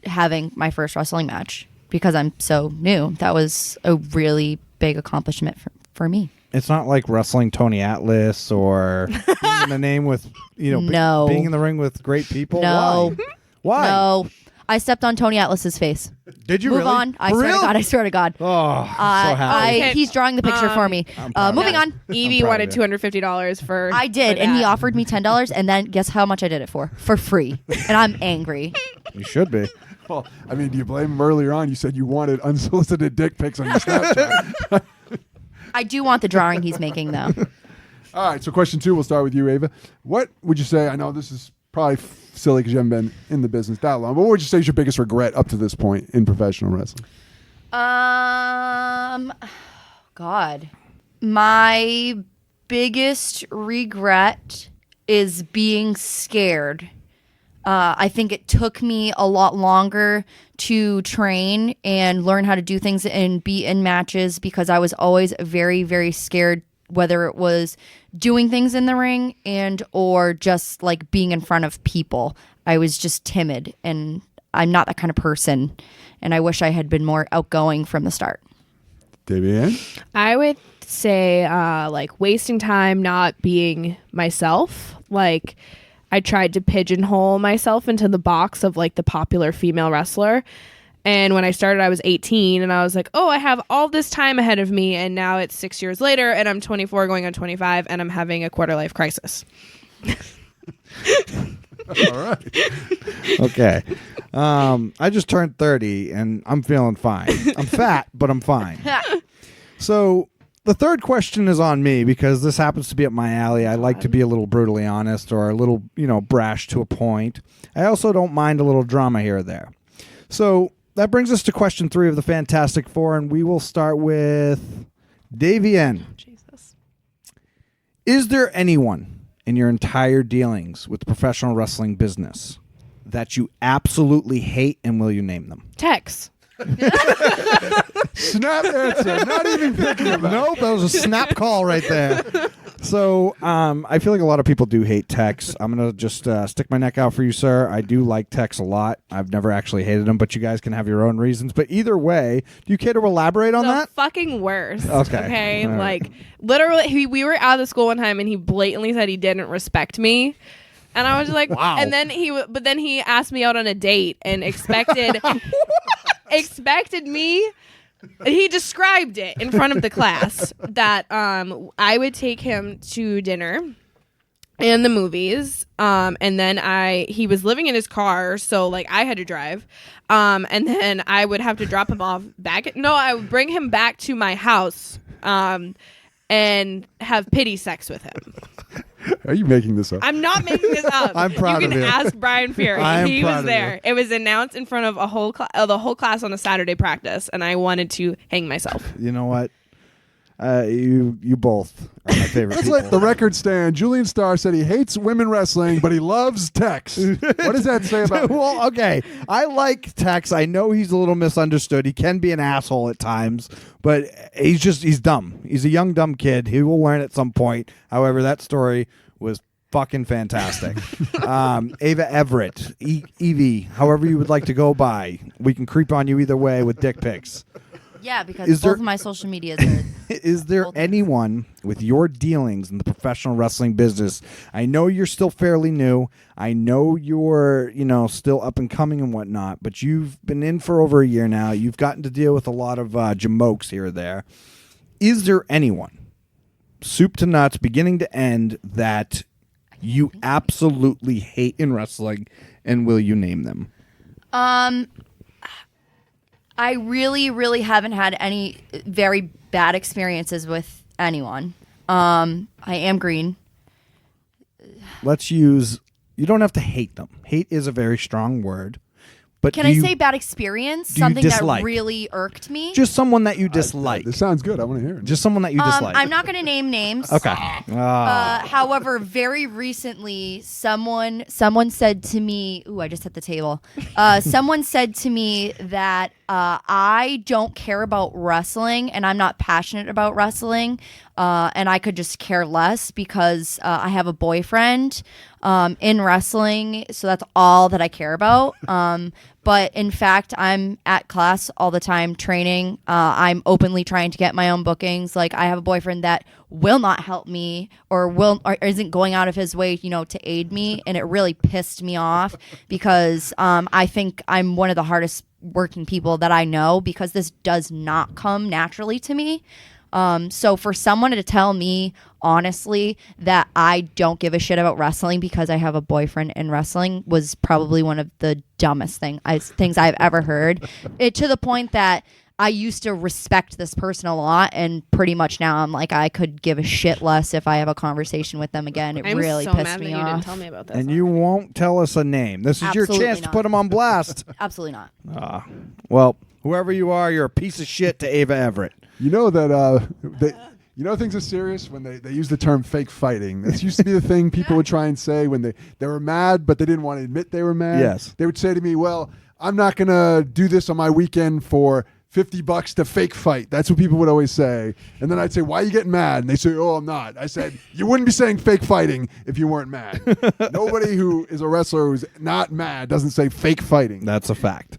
having my first wrestling match because I'm so new. That was a really big accomplishment for me. It's not like wrestling Tony Atlas or being in the name with, No. being in the ring with great people. No. Why? No. I stepped on Tony Atlas's face. Did you Move really? on. I For swear real? to God. I swear to God. Oh, I'm so happy. Okay. He's drawing the picture for me. Moving on. Evie proud wanted of you. $250 for. I did, for and he that. offered me $10, and then guess how much I did it for? For free. And I'm angry. You should be. Well, I mean, do you blame him? Earlier on, you said you wanted unsolicited dick pics on your Snapchat. I do want the drawing he's making, though. All right, so question 2, we'll start with you, Ava. What would you say, I know this is probably silly because you haven't been in the business that long, but what would you say is your biggest regret up to this point in professional wrestling? God. My biggest regret is being scared. I think it took me a lot longer to train and learn how to do things and be in matches because I was always very, very scared, whether it was doing things in the ring and or just like being in front of people. I was just timid, and I'm not that kind of person, and I wish I had been more outgoing from the start. Davienne? I would say like wasting time not being myself. Like I tried to pigeonhole myself into the box of like the popular female wrestler. And when I started, I was 18 and I was like, oh, I have all this time ahead of me. And now it's 6 years later and I'm 24 going on 25 and I'm having a quarter life crisis. All right. Okay. I just turned 30 and I'm feeling fine. I'm fat, but I'm fine. So the third question is on me because this happens to be up my alley. I like to be a little brutally honest or a little, brash to a point. I also don't mind a little drama here or there. So that brings us to question 3 of the Fantastic Four, and we will start with Davienne. Jesus. Is there anyone in your entire dealings with the professional wrestling business that you absolutely hate, and will you name them? Tex. Snap answer. Not even thinking about it. Nope, that was a snap call right there. So I feel like a lot of people do hate Tex. I'm going to just stick my neck out for you, sir. I do like Tex a lot. I've never actually hated him, but you guys can have your own reasons. But either way, do you care to elaborate on The that? fucking worst. Okay. Okay. All right. Like literally, we were out of the school one time and he blatantly said he didn't respect me. And I was just like, Wow. And then he asked me out on a date and expected me. He described it in front of the class that I would take him to dinner and the movies, and then he was living in his car, so like I had to drive, and then I would have to drop him off I would bring him back to my house, and have pity sex with him. Are you making this up? I'm not making this up. I'm proud you of can you. ask Brian Fury. I am He proud was of there. you. It was announced in front of the whole class on a Saturday practice, and I wanted to hang myself. You know what? You both are my favorite Let's people. let the record stand. Julian Starr said he hates women wrestling, but he loves Tex. What does that say about Well, okay. I like Tex. I know he's a little misunderstood. He can be an asshole at times, but he's dumb. He's a young, dumb kid. He will learn at some point. However, that story was fucking fantastic. Ava Everett, Evie, however you would like to go by. We can creep on you either way with dick pics. Yeah, because Is both there- of my social medias are... Is there anyone with your dealings in the professional wrestling business? I know you're still fairly new. I know you're, still up and coming and whatnot, but you've been in for over a year now. You've gotten to deal with a lot of jamokes here or there. Is there anyone, soup to nuts, beginning to end, that you absolutely hate in wrestling, and will you name them? I really, really haven't had any very bad experiences with anyone. I am green. Let's use, you don't have to hate them. Hate is a very strong word. But Can do I you- say bad experience? do you Something dislike? that really irked me? Just someone that you dislike. This sounds good. I want to hear it. Just someone that you dislike. I'm not going to name names. Okay. However, very recently, someone said to me, "Ooh, I just hit the table." Someone said to me that I don't care about wrestling and I'm not passionate about wrestling, and I could just care less because I have a boyfriend in wrestling, so that's all that I care about. But in fact, I'm at class all the time training. I'm openly trying to get my own bookings. Like, I have a boyfriend that will not help me or isn't going out of his way, to aid me. And it really pissed me off because I think I'm one of the hardest working people that I know because this does not come naturally to me. So for someone to tell me honestly that I don't give a shit about wrestling because I have a boyfriend in wrestling was probably one of the dumbest things I've ever heard. To the point that I used to respect this person a lot, and pretty much now I'm like, I could give a shit less if I have a conversation with them again. It really so pissed mad me that you off. didn't tell me about this. And you won't tell us a name. This is Absolutely your chance to not. put them on blast. Absolutely not. Well, whoever you are, you're a piece of shit to Ava Everett. You know that things are serious when they use the term fake fighting. That used to be the thing people would try and say when they were mad, but they didn't want to admit they were mad. Yes. They would say to me, well, I'm not going to do this on my weekend for $50 to fake fight. That's what people would always say. And then I'd say, why are you getting mad? And they say, oh, I'm not. I said, you wouldn't be saying fake fighting if you weren't mad. Nobody who is a wrestler who's not mad doesn't say fake fighting. That's a fact.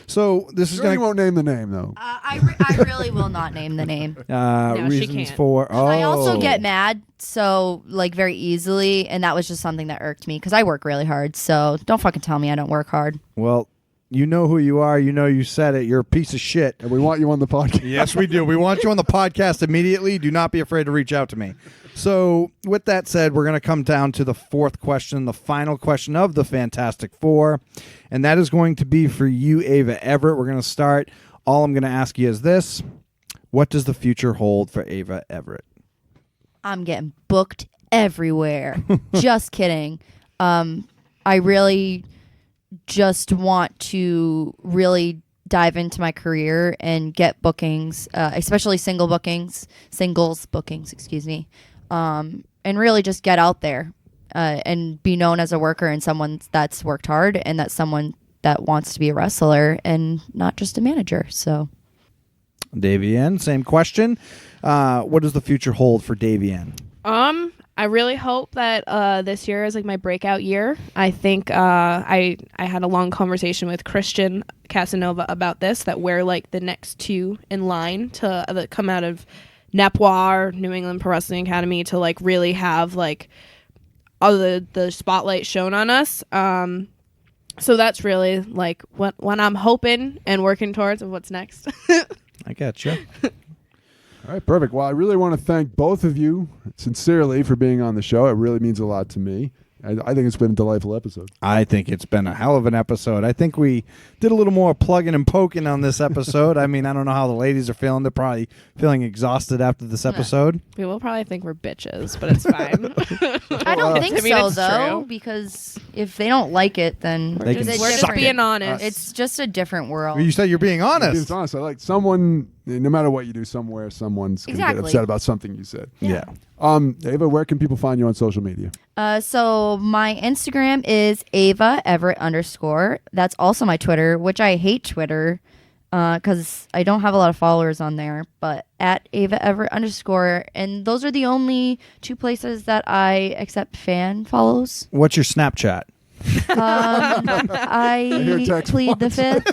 So this is Sure, going you won't name the name, though. I really will not name the name. she reasons can't. for. Oh, I also get mad very easily, and that was just something that irked me because I work really hard. So don't fucking tell me I don't work hard. Well, you know who you are. You know you said it. You're a piece of shit. And we want you on the podcast. Yes, we do. We want you on the podcast immediately. Do not be afraid to reach out to me. So with that said, we're going to come down to the fourth question, the final question of the Fantastic Four. And that is going to be for you, Ava Everett. We're going to start. All I'm going to ask you is this. What does the future hold for Ava Everett? I'm getting booked everywhere. Just kidding. I really just want to really dive into my career and get bookings, especially singles bookings, and really just get out there and be known as a worker and someone that's worked hard and that's someone that wants to be a wrestler and not just a manager. So, Davienne, same question. What does the future hold for Davienne? I really hope that this year is like my breakout year. I think I had a long conversation with Christian Casanova about this, that we're like the next two in line to come out of NEPWA, New England Pro Wrestling Academy, to like really have like all the spotlight shown on us. So that's really like what I'm hoping and working towards of what's next. I got you. All right, perfect. Well, I really want to thank both of you sincerely for being on the show. It really means a lot to me. I think it's been a delightful episode. I think it's been a hell of an episode. I think we did a little more plugging and poking on this episode. I mean, I don't know how the ladies are feeling. They're probably feeling exhausted after this episode. People probably think we're bitches, but it's fine. I don't think I mean, so, it's though, true. because if they don't like it, then They can We're just suck it. being honest. it's just a different world. You said you're being honest. Being honest, I like someone, no matter what you do somewhere, someone's going to get Exactly. upset about something you said. Yeah. Ava, where can people find you on social media? So my Instagram is Ava Everett _. That's also my Twitter, which I hate Twitter because I don't have a lot of followers on there, but at Ava Everett _. And those are the only two places that I accept fan follows. What's your Snapchat? I hear text plead the fifth.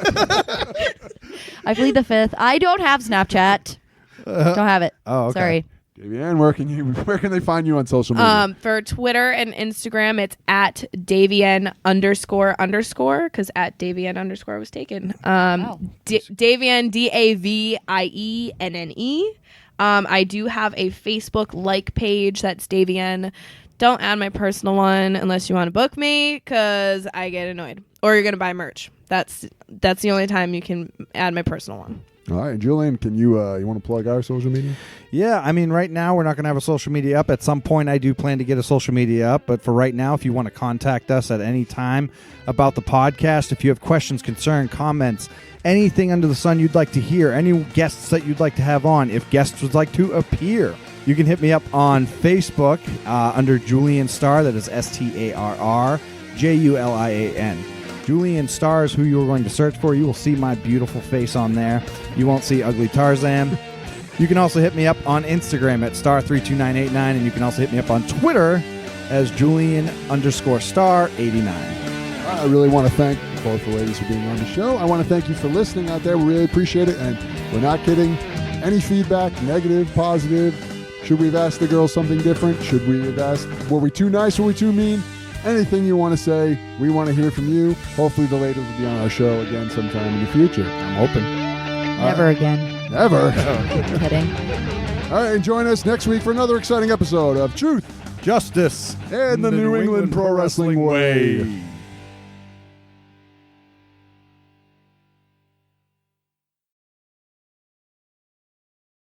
I plead the fifth. I don't have Snapchat. Don't have it. Oh, okay. Sorry. Davienne, where can they find you on social media? For Twitter and Instagram, it's at Davienne __ because at Davienne _ was taken. Davienne DAVIENNE. I do have a Facebook like page that's Davienne. Don't add my personal one unless you want to book me because I get annoyed. Or you're gonna buy merch. That's the only time you can add my personal one. All right, Julian, can you want to plug our social media? Yeah, I mean, right now we're not going to have a social media up. At some point, I do plan to get a social media up. But for right now, if you want to contact us at any time about the podcast, if you have questions, concerns, comments, anything under the sun you'd like to hear, any guests that you'd like to have on, if guests would like to appear, you can hit me up on Facebook under Julian Starr. That is STARRJULIAN. Julian Starr is who you're going to search for. You will see my beautiful face on there. You won't see ugly Tarzan. You can also hit me up on Instagram at star32989, and you can also hit me up on Twitter as Julian _Star89. I really want to thank both the ladies for being on the show. I want to thank you for listening out there. We really appreciate it, and we're not kidding. Any feedback, negative, positive, should we have asked the girls something different? Should we have asked, were we too nice, were we too mean? Anything you want to say, we want to hear from you. Hopefully the ladies will be on our show again sometime in the future. I'm hoping. Never again. Never. Kidding. All right, and join us next week for another exciting episode of Truth, Justice and the New England Pro Wrestling Way.